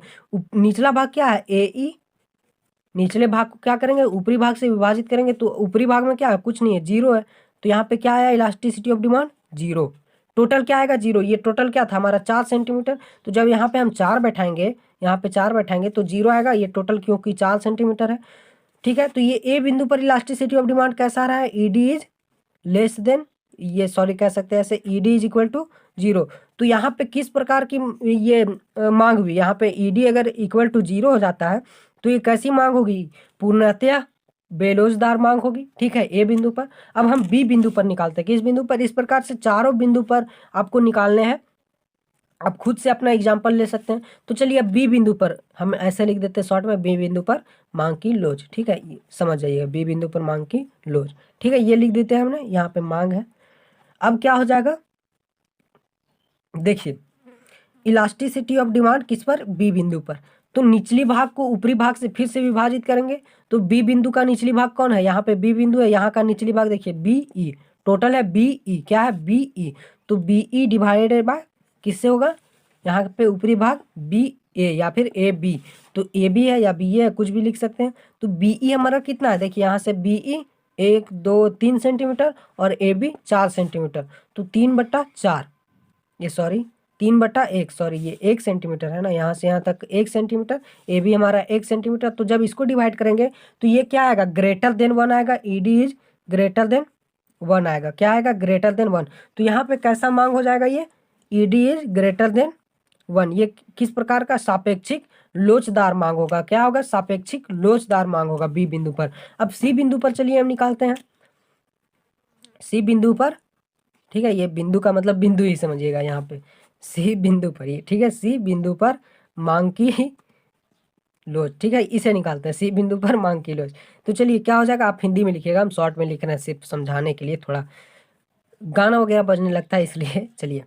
निचला भाग क्या है, ए ई, निचले भाग को क्या करेंगे, ऊपरी भाग से विभाजित करेंगे, तो ऊपरी भाग में क्या है, कुछ नहीं है, 0 है। तो यहाँ पे क्या आया, इलास्टिसिटी ऑफ डिमांड 0। टोटल क्या आएगा, 0। ये टोटल क्या था हमारा 4 सेंटीमीटर, तो जब यहाँ पे हम 4 बैठाएंगे, यहाँ पे 4 बैठाएंगे तो 0 आएगा, ये टोटल क्योंकि 4 सेंटीमीटर है, ठीक है। तो ये ए बिंदु पर इलास्टिसिटी ऑफ डिमांड कैसा रहा है, E D is less than, ये सॉरी कह सकते हैं ऐसे, E D is equal to 0। तो यहाँ पे किस प्रकार की ये मांग हुई, यहाँ पे ई डी अगर इक्वल टू 0 हो जाता है तो ये कैसी मांग होगी, पूर्णतया बेलोचदार मांग होगी, ठीक है, ए बिंदु पर। अब हम बी बिंदु पर निकालते हैं, किस बिंदु पर, इस प्रकार से चारों बिंदु पर आपको निकालने हैं। आप खुद से अपना एग्जाम्पल ले सकते हैं। तो चलिए अब बी बिंदु पर हम ऐसे लिख देते हैं शॉर्ट में, बी बिंदु पर मांग की लोच, ठीक है, समझ जाइएगा, बी बिंदु पर मांग की लोच, ठीक है, ये लिख देते हैं हमने, यहाँ पे मांग है। अब क्या हो जाएगा, देखिए इलास्टिसिटी ऑफ डिमांड किस पर, बी बिंदु पर। तो निचली भाग को ऊपरी भाग से फिर से विभाजित करेंगे, तो बी बिंदु का निचली भाग कौन है, यहाँ पे बी बिंदु है, यहाँ का निचली भाग देखिए बी ई, टोटल है बी ई, क्या है बी ई। तो बी ई डिवाइडेड बाय किससे होगा, यहाँ पे ऊपरी भाग बी ए या फिर ए बी, तो ए बी है या बी ए है, कुछ भी लिख सकते हैं। तो बी ई हमारा कितना है, देखिए यहाँ से बी ई 1 2 3 सेंटीमीटर और ए बी 4 सेंटीमीटर, तो 3/4, ये सॉरी 3/1, सॉरी ये 1 सेंटीमीटर है ना, यहाँ से यहाँ तक 1 सेंटीमीटर, ए भी हमारा 1 सेंटीमीटर। तो जब इसको डिवाइड करेंगे तो ये क्या आएगा, ग्रेटर देन 1 आएगा, ई डी इज ग्रेटर देन 1 आएगा, क्या आएगा, ग्रेटर देन 1। तो यहाँ पे कैसा मांग हो जाएगा, ये E D is greater than 1, ये किस प्रकार का, सापेक्षिक लोचदार मांग होगा, क्या होगा, सापेक्षिक लोचदार मांग होगा बी बिंदु पर। अब सी बिंदु पर चलिए हम निकालते हैं, सी बिंदु पर, ठीक है, ये बिंदु का मतलब बिंदु ही समझिएगा यहाँ पे, सी बिंदु पर, ये ठीक है, सी बिंदु पर मांग की लोच, ठीक है, इसे निकालते हैं, सी बिंदु पर मांग की लोच। तो चलिए क्या हो जाएगा, आप हिंदी में लिखिएगा, हम शॉर्ट में लिख रहे हैं सिर्फ समझाने के लिए, थोड़ा गाना वगैरह बजने लगता है इसलिए। चलिए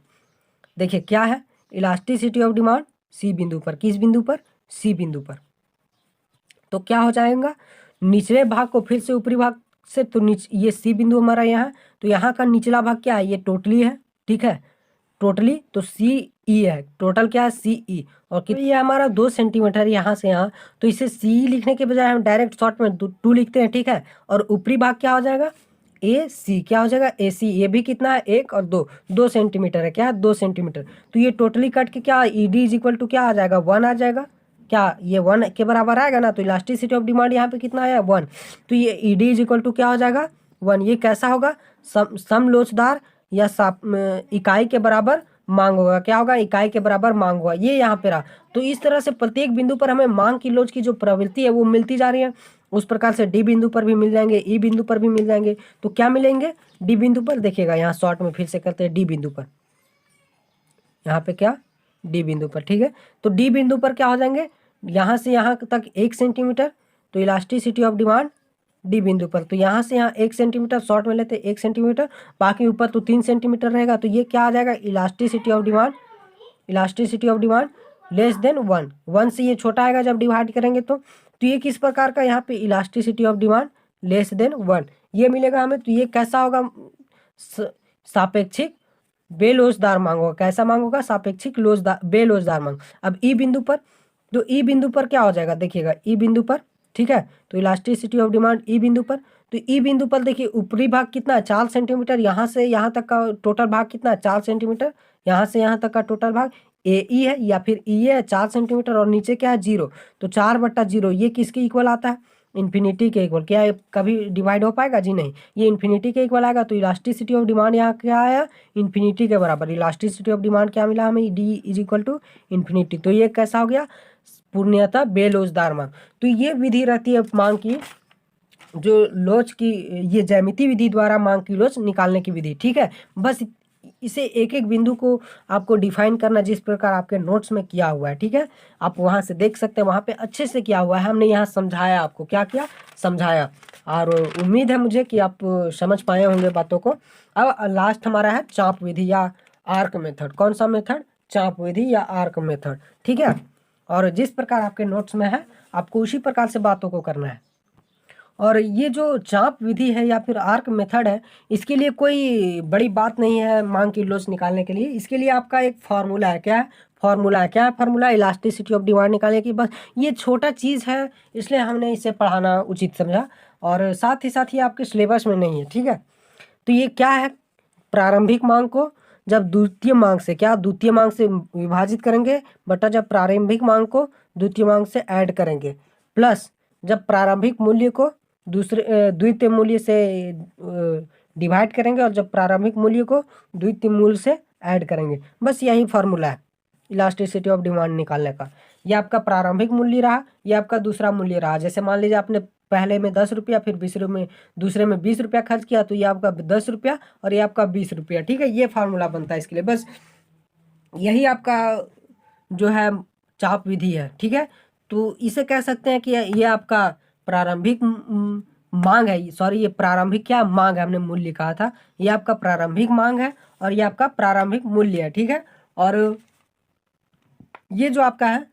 देखिए क्या है, इलास्टिसिटी ऑफ डिमांड सी बिंदु पर, किस बिंदु पर, सी बिंदु पर। तो क्या हो जाएगा, निचले भाग को फिर से ऊपरी भाग से, तो ये सी बिंदु हमारा यहाँ, तो यहाँ का निचला भाग क्या है, ये टोटली है, ठीक है, टोटली, तो सी ई है, टोटल क्या है सी ई, और ये हमारा 2 सेंटीमीटर यहाँ से यहाँ, तो इसे सी लिखने के बजाय हम डायरेक्ट शॉर्ट में 2 लिखते हैं, ठीक है। और ऊपरी भाग क्या हो जाएगा, ए सी क्या हो जाएगा, ए सी, ये भी कितना है 1 और 2, 2 सेंटीमीटर है, क्या है 2 सेंटीमीटर। तो ये टोटली कट के क्या E D is equal to क्या आ जाएगा, 1 आ जाएगा। क्या ये 1 के बराबर आएगा ना, तो इलास्टिसिटी ऑफ डिमांड यहाँ पे कितना आया 1। तो ये E D is equal to क्या हो जाएगा 1। ये कैसा होगा, समलोचदार या इकाई के बराबर मांग होगा। क्या होगा, इकाई के बराबर मांग होगा। ये यहाँ पे रहा। तो इस तरह से प्रत्येक बिंदु पर हमें मांग की लोच की जो प्रवृत्ति है वो मिलती जा रही है। उस प्रकार से डी बिंदु पर भी मिल जाएंगे, ई बिंदु पर भी मिल जाएंगे। तो क्या मिलेंगे, डी बिंदु पर देखिएगा, यहाँ शॉर्ट में फिर से करते हैं डी बिंदु पर, यहाँ पे क्या डी बिंदु पर, ठीक है। तो डी बिंदु पर क्या हो जाएंगे, यहाँ से यहाँ तक 1 सेंटीमीटर, तो इलास्टिसिटी ऑफ डिमांड डी बिंदु पर, तो यहाँ से यहाँ 1 सेंटीमीटर, शॉर्ट में लेते 1 सेंटीमीटर, बाकी ऊपर तो 3 सेंटीमीटर रहेगा। तो ये क्या आ जाएगा, elasticity of demand, elasticity of demand less than 1, 1 से ये छोटा आएगा जब डिवाइड करेंगे तो ये किस प्रकार का, यहाँ पे elasticity of demand less than 1 ये मिलेगा हमें। तो ये कैसा होगा, सापेक्षिक बेलोचदार मांग होगा। कैसा मांग होगा, सापेक्षिक बेलोचदार मांग। अब ई बिंदु पर, तो ई बिंदु पर क्या हो जाएगा, देखिएगा ई बिंदु पर, ठीक है। तो इलास्टिसिटी ऑफ डिमांड ई बिंदु पर, तो ई बिंदु पर देखिए ऊपरी भाग कितना है 4 सेंटीमीटर, यहाँ से यहाँ तक का टोटल भाग कितना है 4 सेंटीमीटर, यहाँ से यहाँ तक का टोटल भाग ए ई है या फिर ई है 4 सेंटीमीटर, और नीचे क्या है 0, तो 4/0 ये किसके इक्वल आता है, इन्फिनिटी के इक्वल। क्या ये कभी डिवाइड हो पाएगा जी, नहीं, ये इन्फिनिटी के इक्वल आएगा। तो इलास्टिसिटी ऑफ डिमांड यहाँ क्या आया, इन्फिनिटी के बराबर। इलास्टिसिटी ऑफ डिमांड क्या मिला हमें, D is equal to infinity. तो ये कैसा हो गया, पूर्णतः बेलोचदार मांग। तो ये विधि रहती है मांग की, जो लोच की, ये ज्यामिति विधि द्वारा मांग की लोच निकालने की विधि, ठीक है। बस इसे एक एक बिंदु को आपको डिफाइन करना जिस प्रकार आपके नोट्स में किया हुआ है, ठीक है। आप वहां से देख सकते हैं, वहां पे अच्छे से किया हुआ है, हमने यहाँ समझाया आपको, क्या किया, समझाया। और उम्मीद है मुझे कि आप समझ पाए होंगे बातों को। अब लास्ट हमारा है चाप विधि या आर्क मेथड। कौन सा मेथड, चाप विधि या आर्क मेथड, ठीक है। और जिस प्रकार आपके नोट्स में है आपको उसी प्रकार से बातों को करना है। और ये जो चाप विधि है या फिर आर्क मेथड है, इसके लिए कोई बड़ी बात नहीं है मांग की लोच निकालने के लिए। इसके लिए आपका एक फार्मूला है, क्या है, फार्मूला है, क्या है फार्मूला, इलास्टिसिटी ऑफ डिमांड निकालने की। बस ये छोटा चीज़ है, इसलिए हमने इसे पढ़ाना उचित समझा, और साथ ही ये आपके सिलेबस में नहीं है, ठीक है। तो ये क्या है, प्रारंभिक मांग को जब द्वितीय मांग से, क्या द्वितीय मांग से विभाजित करेंगे, बटा जब प्रारंभिक मांग को द्वितीय मांग से ऐड करेंगे, प्लस जब प्रारंभिक मूल्य को द्वितीय मूल्य से डिवाइड करेंगे, और जब प्रारंभिक मूल्य को द्वितीय मूल्य से ऐड करेंगे। बस यही फार्मूला है इलास्टिसिटी ऑफ डिमांड निकालने का। ये आपका प्रारंभिक मूल्य रहा, ये आपका दूसरा मूल्य रहा। जैसे मान लीजिए आपने पहले में 10 रुपया, फिर दूसरे में 20 रुपया खर्च किया, तो ये आपका 10 रुपया और ये आपका 20 रुपया, ठीक है। ये फार्मूला बनता है इसके लिए। बस यही आपका जो है चाप विधि है, ठीक है। तो इसे कह सकते हैं कि ये आपका प्रारंभिक मांग है, सॉरी ये प्रारंभिक क्या मांग है, हमने मूल्य कहा था, ये आपका प्रारंभिक मांग है और ये आपका प्रारंभिक मूल्य है, ठीक है। और ये जो आपका है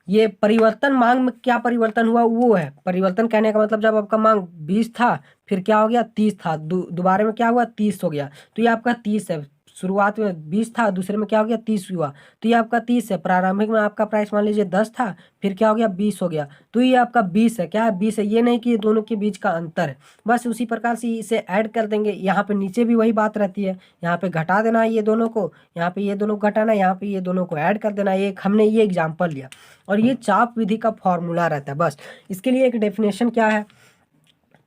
ये परिवर्तन, मांग में क्या परिवर्तन हुआ वो है परिवर्तन। कहने का मतलब जब आपका मांग 20 था, फिर क्या हो गया 30 था, दोबारा में क्या हुआ 30 हो गया। तो ये आपका 30 है, शुरुआत में 20 था, दूसरे में क्या हो गया 30 हुआ, तो ये आपका 30 है। प्रारंभिक में आपका प्राइस मान लीजिए 10 था, फिर क्या हो गया 20 हो गया, तो ये आपका 20 है। क्या है 20 है, ये नहीं कि ये दोनों के बीच का अंतर है। बस उसी प्रकार से इसे ऐड कर देंगे। यहाँ पे नीचे भी वही बात रहती है, यहाँ पे घटा देना है ये दोनों को, यहाँ पे ये दोनों को घटाना, यहाँ पे ये दोनों को ऐड कर देना। ये हमने ये एग्जाम्पल लिया, और ये चाप विधि का फॉर्मूला रहता है। बस इसके लिए एक डेफिनेशन क्या है,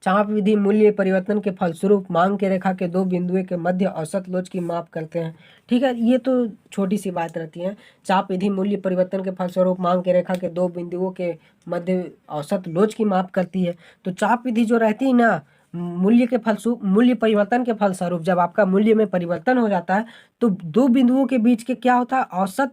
चाप विधि मूल्य परिवर्तन के फलस्वरूप मांग के रेखा के दो बिंदुओं के मध्य औसत लोच की माप करते हैं, ठीक है। ये तो छोटी सी बात रहती है। चाप विधि मूल्य परिवर्तन के फलस्वरूप मांग के रेखा के दो बिंदुओं के मध्य औसत लोच की माप करती है। तो चाप विधि जो रहती है ना, मूल्य परिवर्तन के फलस्वरूप जब आपका मूल्य में परिवर्तन हो जाता है, तो दो बिंदुओं के बीच के क्या होता है, औसत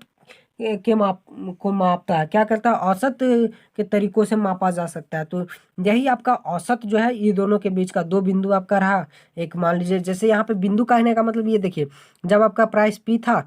के माप को मापता है। क्या करता है, औसत के तरीकों से मापा जा सकता है। तो यही आपका औसत जो है, ये दोनों के बीच का दो बिंदु आपका रहा। एक मान लीजिए, जैसे यहाँ पे बिंदु कहने का मतलब ये देखिए, जब आपका प्राइस पी था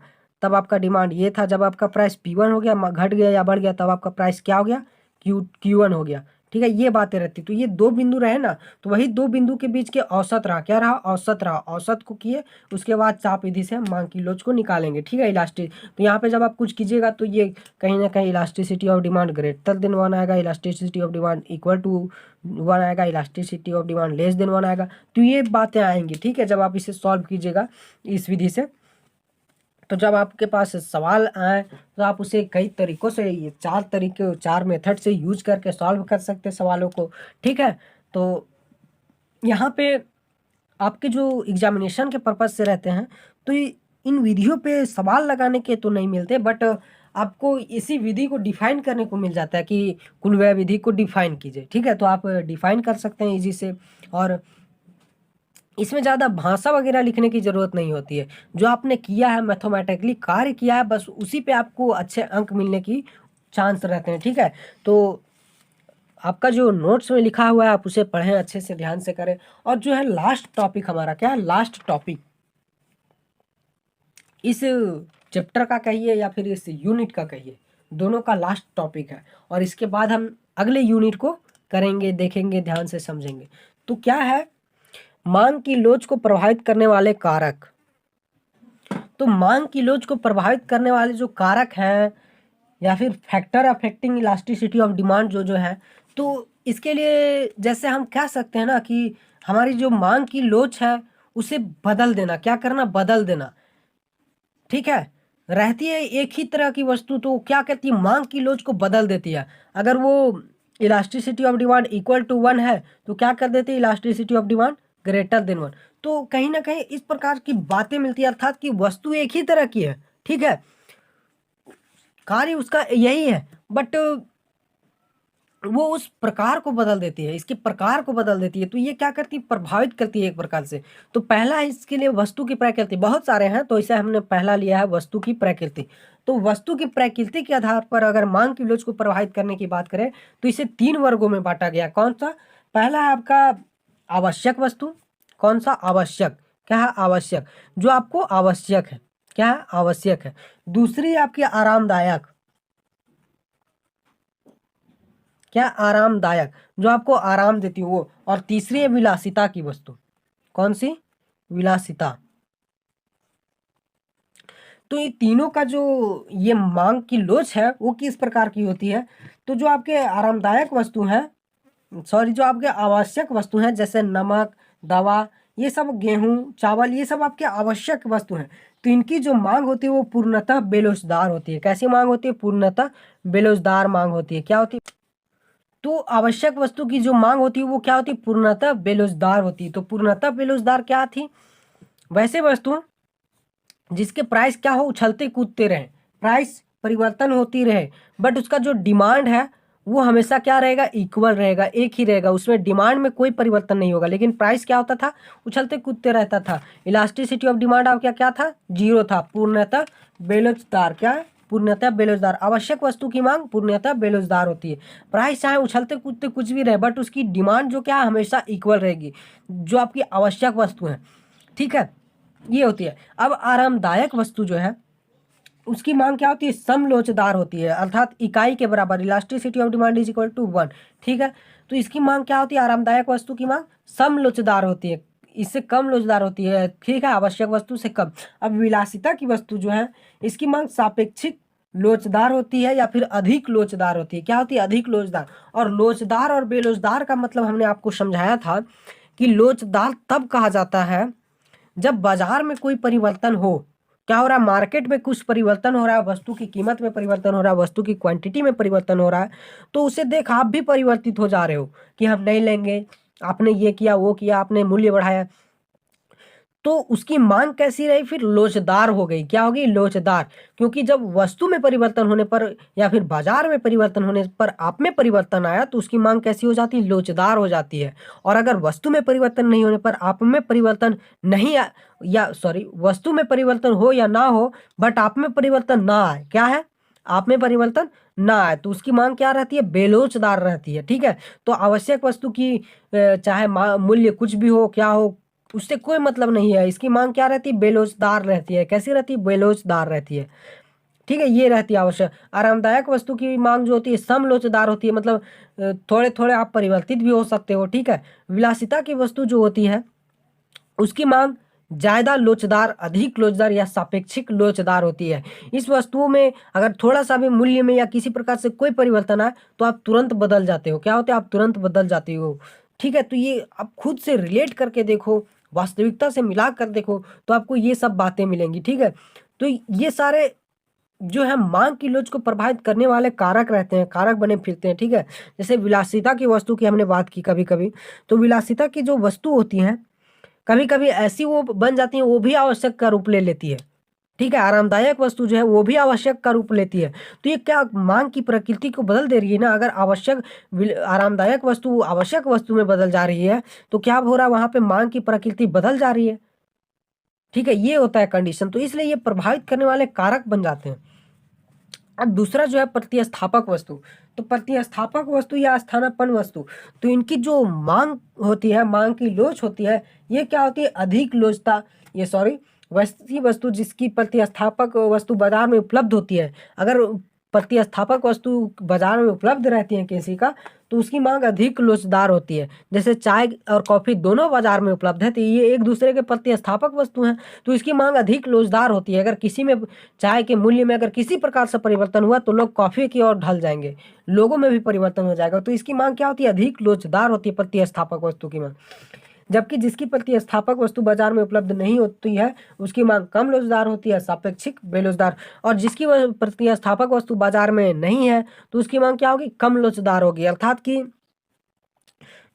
तब आपका डिमांड ये था, जब आपका प्राइस P1 हो गया, घट गया या बढ़ गया, तब आपका प्राइस क्या हो गया, Q1 हो गया, ठीक है, ये बातें रहती। तो ये दो बिंदु रहे ना, तो वही दो बिंदु के बीच के औसत रहा, क्या रहा, औसत रहा। औसत को किए, उसके बाद चाप विधि से हम मांग की लोच को निकालेंगे, ठीक है, इलास्टिक। तो यहाँ पे जब आप कुछ कीजिएगा तो ये कहीं ना कहीं elasticity of demand greater than 1 आएगा, elasticity of demand equal to 1 आएगा, elasticity of demand less than 1 आएगा। तो ये बातें आएंगी, ठीक है, जब आप इसे सॉल्व कीजिएगा इस विधि से। तो जब आपके पास सवाल आए तो आप उसे कई तरीकों से, ये 4 तरीके, 4 मेथड से यूज करके सॉल्व कर सकते हैं सवालों को, ठीक है। तो यहाँ पे आपके जो एग्जामिनेशन के पर्पज से रहते हैं, तो इन विधियों पे सवाल लगाने के तो नहीं मिलते, बट आपको इसी विधि को डिफाइन करने को मिल जाता है कि कुल व्यय विधि को डिफाइन कीजिए, ठीक है। तो आप डिफाइन कर सकते हैं इजी से, और इसमें ज़्यादा भाषा वगैरह लिखने की ज़रूरत नहीं होती है। जो आपने किया है, मैथमेटिकली कार्य किया है, बस उसी पे आपको अच्छे अंक मिलने की चांस रहते हैं, ठीक है। तो आपका जो नोट्स में लिखा हुआ है आप उसे पढ़ें, अच्छे से ध्यान से करें। और जो है लास्ट टॉपिक हमारा क्या है, लास्ट टॉपिक इस चैप्टर का कहिए या फिर इस यूनिट का कहिए, दोनों का लास्ट टॉपिक है। और इसके बाद हम अगले यूनिट को करेंगे, देखेंगे, ध्यान से समझेंगे। तो क्या है, मांग की लोच को प्रभावित करने वाले कारक। तो मांग की लोच को प्रभावित करने वाले जो कारक हैं या फिर factor affecting elasticity of demand जो है, तो इसके लिए जैसे हम कह सकते हैं ना कि हमारी जो मांग की लोच है उसे बदल देना, क्या करना, बदल देना, ठीक है। रहती है एक ही तरह की वस्तु तो क्या कहती है, मांग की लोच को बदल देती है। अगर वो elasticity of demand equal to 1 है तो क्या कर देती है, elasticity of demand greater than 1। तो कहीं ना कहीं इस प्रकार की बातें मिलती है, अर्थात कि वस्तु एक ही तरह की है, ठीक है, कार्य उसका यही है, बट वो उस प्रकार को बदल देती है, इसके प्रकार को बदल देती है। तो ये क्या करती है, प्रभावित करती है एक प्रकार से। तो पहला है इसके लिए वस्तु की प्रकृति, बहुत सारे हैं, तो इसे हमने पहला लिया है वस्तु की प्रकृति। तो वस्तु की प्रकृति के आधार पर अगर मांग की लोच को प्रभावित करने की बात करें तो इसे 3 वर्गों में बांटा गया। कौन सा, पहला है आपका आवश्यक वस्तु। कौन सा, आवश्यक, क्या है, आवश्यक, जो आपको आवश्यक है, क्या है, आवश्यक है। दूसरी है आपकी आरामदायक, क्या, आरामदायक, जो आपको आराम देती है वो। और तीसरी है विलासिता की वस्तु। कौन सी, विलासिता। तो ये तीनों का जो ये मांग की लोच है वो किस प्रकार की होती है। तो जो आपके आरामदायक वस्तु हैं, सॉरी, जो आपके आवश्यक वस्तु हैं जैसे नमक, दवा, ये सब, गेहूं, चावल, ये सब आपके आवश्यक वस्तु हैं। तो इनकी जो मांग होती है वो पूर्णतः बेलोचदार होती है। कैसी मांग होती है, पूर्णतः बेलोचदार मांग होती है। क्या होती है, तो आवश्यक वस्तु की जो मांग होती है वो क्या होती है, पूर्णतः बेलोचदार होती है। तो पूर्णतः बेलोचदार क्या थी, वैसे वस्तु जिसके प्राइस क्या हो, उछलते कूदते रहे, प्राइस परिवर्तन होती रहे, बट उसका जो डिमांड है वो हमेशा क्या रहेगा, इक्वल रहेगा, एक ही रहेगा, उसमें डिमांड में कोई परिवर्तन नहीं होगा, लेकिन प्राइस क्या होता था, उछलते कूदते रहता था। इलास्टिसिटी ऑफ डिमांड आपका क्या था, 0 था। पूर्णतः बेलोचदार, क्या है, पूर्णतः बेलोचदार। आवश्यक वस्तु की मांग पूर्णतः बेलोचदार होती है। प्राइस चाहे उछलते कूदते कुछ भी रहे, बट उसकी डिमांड जो क्या है, हमेशा इक्वल रहेगी, जो आपकी आवश्यक वस्तु है, ठीक है, ये होती है। अब आरामदायक वस्तु जो है उसकी मांग क्या होती है, समलोचदार होती है, अर्थात इकाई के बराबर, elasticity of demand is equal to 1, ठीक है। तो इसकी मांग क्या होती है, आरामदायक वस्तु की मांग समलोचदार होती है, इससे कम लोचदार होती है, ठीक है, आवश्यक वस्तु से कम। अब विलासिता की वस्तु जो है इसकी मांग सापेक्षिक लोचदार होती है या फिर अधिक लोचदार होती है। क्या होती है, अधिक लोचदार। और लोचदार और बेलोचदार का मतलब हमने आपको समझाया था कि लोचदार तब कहा जाता है जब बाजार में कोई परिवर्तन हो। क्या हो रहा है, मार्केट में कुछ परिवर्तन हो रहा है, वस्तु की कीमत में परिवर्तन हो रहा है, वस्तु की क्वांटिटी में परिवर्तन हो रहा है, तो उसे देख आप भी परिवर्तित हो जा रहे हो कि हम नहीं लेंगे, आपने ये किया, वो किया, आपने मूल्य बढ़ाया, तो उसकी मांग कैसी रही, फिर लोचदार हो गई। क्या होगी, लोचदार। क्योंकि जब वस्तु में परिवर्तन होने पर या फिर बाजार में परिवर्तन होने पर आप में परिवर्तन आया तो उसकी मांग कैसी हो जाती है, लोचदार हो जाती है। और अगर वस्तु में परिवर्तन नहीं होने पर आप में परिवर्तन नहीं या सॉरी, वस्तु में परिवर्तन हो या ना हो, बट आप में परिवर्तन ना आए, क्या है, आप में परिवर्तन ना आए, तो उसकी मांग क्या रहती है, बेलोचदार रहती है, ठीक है। तो आवश्यक वस्तु की चाहे मूल्य कुछ भी हो, क्या हो, उससे कोई मतलब नहीं है, इसकी मांग क्या रहती है, बेलोचदार रहती है। कैसी रहती है, बेलोचदार रहती है। ठीक है, ये रहती है आवश्यक। आरामदायक वस्तु की मांग जो होती है समलोचदार होती है, मतलब थोड़े थोड़े आप परिवर्तित भी हो सकते हो। ठीक है, विलासिता की वस्तु जो होती है उसकी मांग ज्यादा लोचदार, अधिक लोचदार या सापेक्षिक लोचदार होती है। इस वस्तुओं में अगर थोड़ा सा भी मूल्य में या किसी प्रकार से कोई परिवर्तन आए तो आप तुरंत बदल जाते हो। क्या होते हैं, आप तुरंत बदल जाते हो। ठीक है, तो ये आप खुद से रिलेट करके देखो, वास्तविकता से मिला कर देखो, तो आपको ये सब बातें मिलेंगी। ठीक है, तो ये सारे जो है मांग की लोच को प्रभावित करने वाले कारक रहते हैं, कारक बने फिरते हैं। ठीक है, जैसे विलासिता की वस्तु की हमने बात की कभी कभी, तो विलासिता की जो वस्तु होती हैं कभी कभी ऐसी वो बन जाती है, वो भी आवश्यक का रूप ले लेती है। ठीक है, आरामदायक वस्तु जो है वो भी आवश्यक का रूप लेती है। तो ये क्या मांग की प्रकृति को बदल दे रही है ना। अगर आरामदायक वस्तु आवश्यक वस्तु में बदल जा रही है तो क्या हो रहा है, वहां पे मांग की प्रकृति बदल जा रही है। ठीक है, ये होता है कंडीशन, तो इसलिए ये प्रभावित करने वाले कारक बन जाते हैं। अब दूसरा जो है प्रतिस्थापक वस्तु, तो प्रतिस्थापक वस्तु या स्थानापन्न वस्तु, तो इनकी जो मांग होती है, मांग की लोच होती है, ये क्या होती है, अधिक लोचता, ये सॉरी वैसी वस्तु जिसकी प्रतिस्थापक वस्तु बाजार में उपलब्ध होती है। अगर प्रतिस्थापक वस्तु बाजार में उपलब्ध रहती है किसी का, तो उसकी मांग अधिक लोचदार होती है। जैसे चाय और कॉफी दोनों बाजार में उपलब्ध है, तो ये एक दूसरे के प्रतिस्थापक वस्तु हैं, तो इसकी मांग अधिक लोचदार होती है। अगर किसी में चाय के मूल्य में अगर किसी प्रकार से परिवर्तन हुआ तो लोग कॉफी की ओर ढल जाएंगे, लोगों में भी परिवर्तन हो जाएगा। तो इसकी मांग क्या होती है, अधिक लोचदार होती है प्रतिस्थापक वस्तु की मांग। जबकि जिसकी प्रतिस्थापक वस्तु बाजार में उपलब्ध नहीं होती है उसकी मांग कम लोचदार होती है, सापेक्षिक बेलोचदार। और जिसकी प्रतिस्थापक वस्तु बाजार में नहीं है तो उसकी मांग क्या होगी, कम लोचदार होगी। अर्थात कि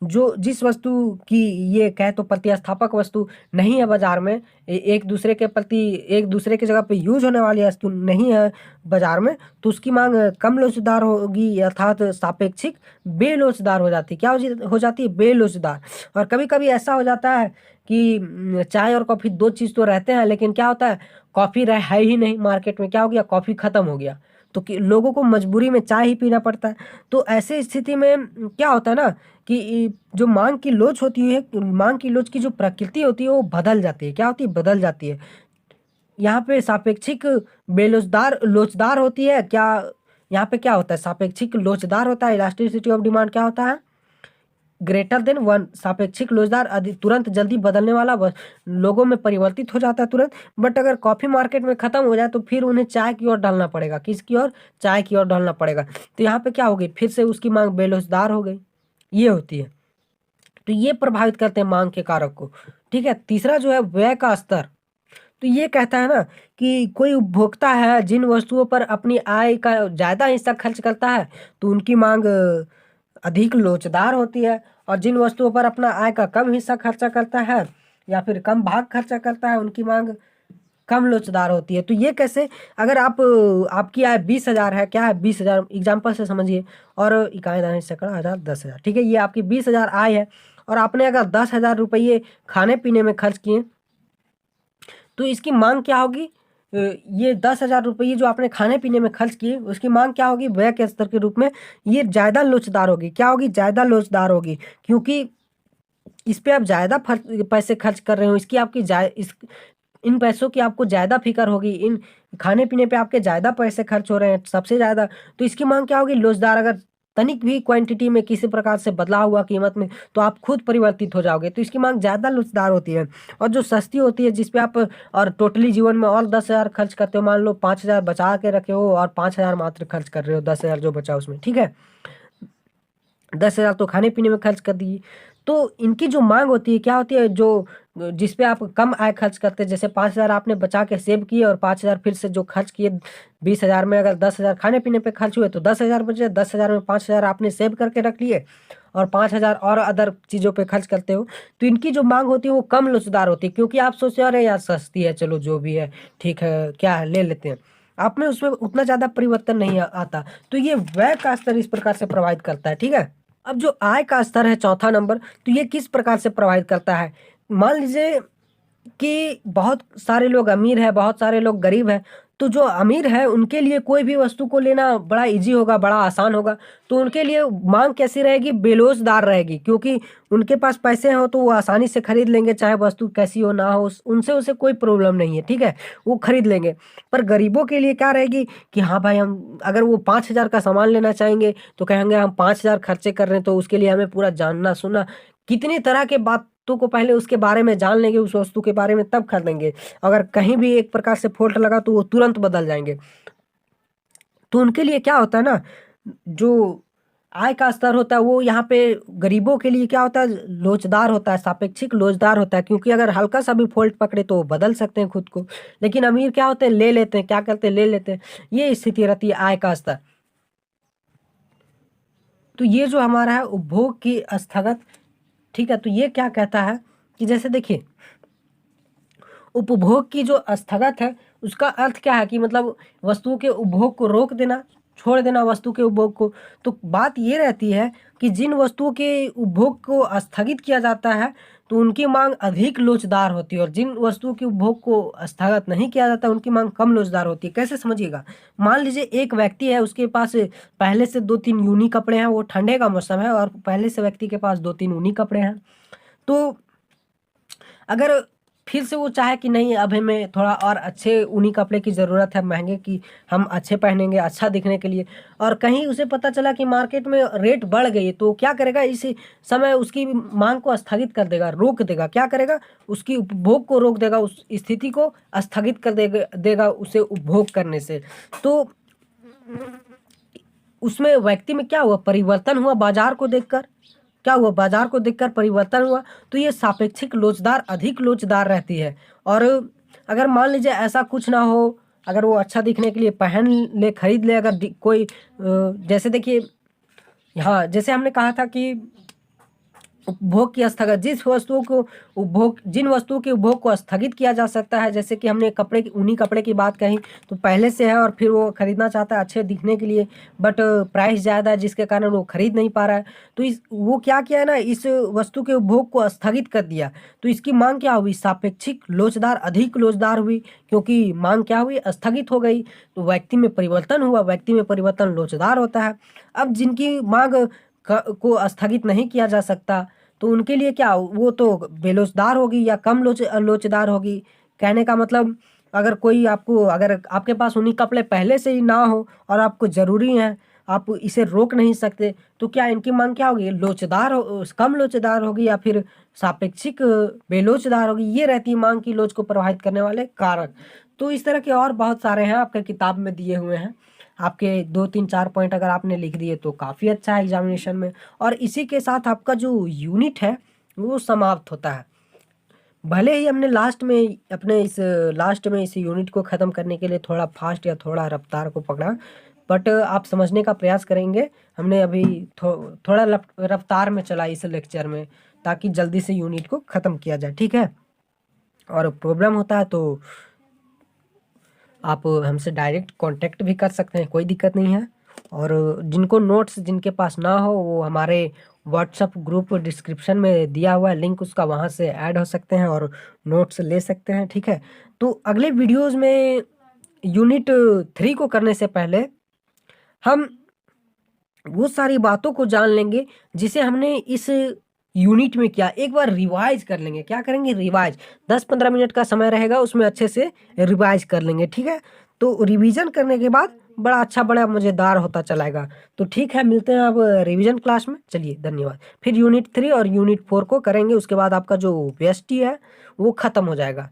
जो जिस वस्तु की ये कहे तो प्रतिस्थापक वस्तु नहीं है बाजार में, एक दूसरे के प्रति एक दूसरे की जगह पे यूज होने वाली वस्तु नहीं है बाजार में, तो उसकी मांग कम लोचदार होगी, अर्थात सापेक्षिक बेलोचदार हो जाती है। क्या हो जाती है, बेलोचदार। और कभी कभी ऐसा हो जाता है कि चाय और कॉफ़ी दो चीज़ तो रहते हैं, लेकिन क्या होता है, कॉफ़ी है ही नहीं मार्केट में, क्या हो गया, कॉफ़ी ख़त्म हो गया, तो लोगों को मजबूरी में चाय ही पीना पड़ता है। तो ऐसे स्थिति में क्या होता है ना कि जो मांग की लोच होती है, मांग की लोच की जो प्रकृति होती है वो बदल जाती है। क्या होती है, बदल जाती है। यहाँ पे सापेक्षिक बेलोचदार लोचदार होती है क्या, यहाँ पे क्या होता है, सापेक्षिक लोचदार होता है। इलास्टिसिटी ऑफ डिमांड क्या होता है, ग्रेटर देन वन। सापेक्षिक लोचदार तुरंत जल्दी बदलने वाला, लोगों में परिवर्तित हो जाता है तुरंत। बट अगर कॉफी मार्केट में खत्म हो जाए तो फिर उन्हें चाय की ओर ढलना पड़ेगा, किसकी ओर, चाय की ओर ढलना पड़ेगा। तो यहाँ पे क्या हो गई, फिर से उसकी मांग बेलोचदार हो गई, ये होती है। तो ये प्रभावित करते हैं मांग के कारक को। ठीक है, तीसरा जो है व्यय का स्तर, तो ये कहता है ना कि कोई उपभोक्ता है जिन वस्तुओं पर अपनी आय का ज्यादा हिस्सा खर्च करता है तो उनकी मांग अधिक लोचदार होती है, और जिन वस्तुओं पर अपना आय का कम हिस्सा खर्चा करता है या फिर कम भाग खर्चा करता है उनकी मांग कम लोचदार होती है। तो ये कैसे, अगर आपकी आय 20,000 है, क्या है 20,000, एग्जाम्पल से समझिए, और इकाई दानी सैकड़ा हज़ार 10,000, ठीक है, ये आपकी 20,000 आय है, और आपने अगर 10,000 रुपये खाने पीने में खर्च किए तो इसकी मांग क्या होगी, ये 10,000 रुपये जो आपने खाने पीने में खर्च किए उसकी मांग क्या होगी, व्यय के स्तर के रूप में ये ज़्यादा लोचदार होगी। क्या होगी, ज़्यादा लोचदार होगी, क्योंकि इस पे आप ज़्यादा पैसे खर्च कर रहे हो, इसकी आपकी इन पैसों की आपको ज़्यादा फिक्र होगी, इन खाने पीने पे आपके ज़्यादा पैसे खर्च हो रहे हैं सबसे ज़्यादा, तो इसकी मांग क्या होगी, लोचदार। अगर तनिक भी क्वांटिटी में किसी प्रकार से बदलाव हुआ कीमत में तो आप खुद परिवर्तित हो जाओगे, तो इसकी मांग ज़्यादा लोचदार होती है। और जो सस्ती होती है जिस पे आप और टोटली जीवन में और 10,000 खर्च करते हो, मान लो 5,000 बचा के रखे हो और 5,000 मात्र खर्च कर रहे हो, 10,000 जो बचा उसमें, ठीक है, 10,000 तो खाने पीने में खर्च कर दिए। तो इनकी जो मांग होती है क्या होती है, जो जिस पे आप कम आय खर्च करते हैं, जैसे 5,000 आपने बचा के सेव किए और 5,000 फिर से जो खर्च किए, 20,000 में अगर 10,000 खाने पीने पे खर्च हुए तो 10,000 बचे, 10,000 में 5,000 आपने सेव करके रख लिए और 5,000 और अदर चीज़ों पे खर्च करते हो, तो इनकी जो मांग होती है वो कम लोचदार होती है, क्योंकि आप सोचते हो अरे यार सस्ती है, चलो जो भी है ठीक है, क्या है ले लेते हैं, आप में उसमें उतना ज़्यादा परिवर्तन नहीं आता। तो ये व्यय का स्तर इस प्रकार से प्रभावित करता है। ठीक है, अब जो आय का स्तर है चौथा नंबर, तो ये किस प्रकार से प्रभावित करता है। मान लीजिए कि बहुत सारे लोग अमीर है, बहुत सारे लोग गरीब है, तो जो अमीर है उनके लिए कोई भी वस्तु को लेना बड़ा ईज़ी होगा, बड़ा आसान होगा। तो उनके लिए माँग कैसी रहेगी? बेलोज़दार रहेगी, क्योंकि उनके पास पैसे हों तो वो आसानी से खरीद लेंगे, चाहे वस्तु कैसी हो ना हो, उनसे उसे कोई प्रॉब्लम नहीं है, ठीक है? वो खरीद लेंगे। पर गरीबों के लिए क्या रहेगी कि हाँ भाई, हम अगर वो 5,000 का सामान लेना चाहेंगे तो कहेंगे हम 5,000 खर्चे कर रहे हैं, तो उसके लिए हमें पूरा जानना सुनना, कितनी तरह के बातों को पहले उसके बारे में जान लेंगे, उस वस्तु के बारे में, तब खरीदेंगे। अगर कहीं भी एक प्रकार से फ़ॉल्ट लगा तो वो तुरंत बदल जाएँगे। तो उनके लिए क्या होता है ना, जो आय का स्तर होता है वो यहाँ पे गरीबों के लिए क्या होता है, लोचदार होता है, सापेक्षिक लोचदार होता है, क्योंकि अगर हल्का सा भी फ़ॉल्ट पकड़े तो वो बदल सकते हैं खुद को। लेकिन अमीर क्या होते हैं, ले लेते हैं, क्या करते हैं, ले लेते हैं। ये स्थिति रहती है आय का स्तर। तो ये जो हमारा है उपभोग की स्थगत, ठीक है? तो ये क्या कहता है कि जैसे देखिए, उपभोग की जो स्थगत है उसका अर्थ क्या है कि मतलब वस्तुओं के उपभोग को रोक देना, छोड़ देना वस्तु के उपभोग को। तो बात ये रहती है कि जिन वस्तुओं के उपभोग को स्थगित किया जाता है तो उनकी मांग अधिक लोचदार होती है, और जिन वस्तुओं के उपभोग को स्थगित नहीं किया जाता उनकी मांग कम लोचदार होती है। कैसे समझिएगा? मान लीजिए एक व्यक्ति है, उसके पास पहले से 2-3 ऊनी कपड़े हैं, वो ठंडे का मौसम है और पहले से व्यक्ति के पास 2-3 ऊनी कपड़े हैं। तो अगर फिर से वो चाहे कि नहीं, अब हमें थोड़ा और अच्छे ऊनी कपड़े की ज़रूरत है, महँगे, कि हम अच्छे पहनेंगे अच्छा दिखने के लिए, और कहीं उसे पता चला कि मार्केट में रेट बढ़ गई है, तो क्या करेगा, इस समय उसकी माँग को स्थगित कर देगा, रोक देगा। क्या करेगा? उसकी उपभोग को रोक देगा, उस स्थिति को स्थगित कर देगा उसे उपभोग करने से। तो उसमें व्यक्ति में क्या हुआ? परिवर्तन हुआ बाज़ार को देखकर। क्या हुआ? बाज़ार को देखकर परिवर्तन हुआ। तो ये सापेक्षिक लोचदार अधिक लोचदार रहती है। और अगर मान लीजिए ऐसा कुछ ना हो, अगर वो अच्छा दिखने के लिए पहन ले, खरीद ले, अगर कोई जैसे देखिए, हाँ, जैसे हमने कहा था कि उपभोग की स्थगित, जिन वस्तुओं के उपभोग को स्थगित किया जा सकता है, जैसे कि हमने ऊनी कपड़े की बात कही, तो पहले से है और फिर वो खरीदना चाहता है अच्छे दिखने के लिए, बट प्राइस ज़्यादा है जिसके कारण वो खरीद नहीं पा रहा है। तो वो क्या किया है ना, इस वस्तु के उपभोग को स्थगित कर दिया। तो इसकी मांग क्या हुई? सापेक्षिक लोचदार अधिक लोचदार हुई, क्योंकि मांग क्या हुई? स्थगित हो गई। तो व्यक्ति में परिवर्तन हुआ, व्यक्ति में परिवर्तन लोचदार होता है। अब जिनकी मांग को स्थगित नहीं किया जा सकता तो उनके लिए क्या, वो तो बेलोचदार होगी या कम लोचदार होगी। कहने का मतलब, अगर आपके पास ऊनी कपड़े पहले से ही ना हो और आपको ज़रूरी हैं, आप इसे रोक नहीं सकते, तो क्या इनकी मांग क्या होगी? कम लोचदार होगी या फिर सापेक्षिक बेलोचदार होगी। ये रहती है मांग की लोच को प्रभावित करने वाले कारक। तो इस तरह के और बहुत सारे हैं, आपके किताब में दिए हुए हैं। आपके 2-3-4 पॉइंट अगर आपने लिख दिए तो काफ़ी अच्छा है एग्जामिनेशन में। और इसी के साथ आपका जो यूनिट है वो समाप्त होता है। भले ही हमने लास्ट में इस यूनिट को ख़त्म करने के लिए थोड़ा फास्ट या थोड़ा रफ्तार को पकड़ा, बट आप समझने का प्रयास करेंगे। हमने अभी थोड़ा रफ्तार में चला इस लेक्चर में, ताकि जल्दी से यूनिट को ख़त्म किया जाए, ठीक है? और प्रॉब्लम होता है तो आप हमसे डायरेक्ट कांटेक्ट भी कर सकते हैं, कोई दिक्कत नहीं है। और जिनके पास ना हो वो हमारे व्हाट्सएप ग्रुप डिस्क्रिप्शन में दिया हुआ है लिंक, उसका वहाँ से ऐड हो सकते हैं और नोट्स ले सकते हैं, ठीक है? तो अगले वीडियोज़ में यूनिट 3 को करने से पहले हम वो सारी बातों को जान लेंगे जिसे हमने इस यूनिट में किया। एक बार रिवाइज कर लेंगे। क्या करेंगे? रिवाइज। 10-15 मिनट का समय रहेगा, उसमें अच्छे से रिवाइज कर लेंगे, ठीक है? तो रिवीजन करने के बाद बड़ा अच्छा, बड़ा मज़ेदार होता चलाएगा। तो ठीक है, मिलते हैं अब रिवीजन क्लास में। चलिए, धन्यवाद। फिर यूनिट 3 और यूनिट 4 को करेंगे, उसके बाद आपका जो VST है वो ख़त्म हो जाएगा।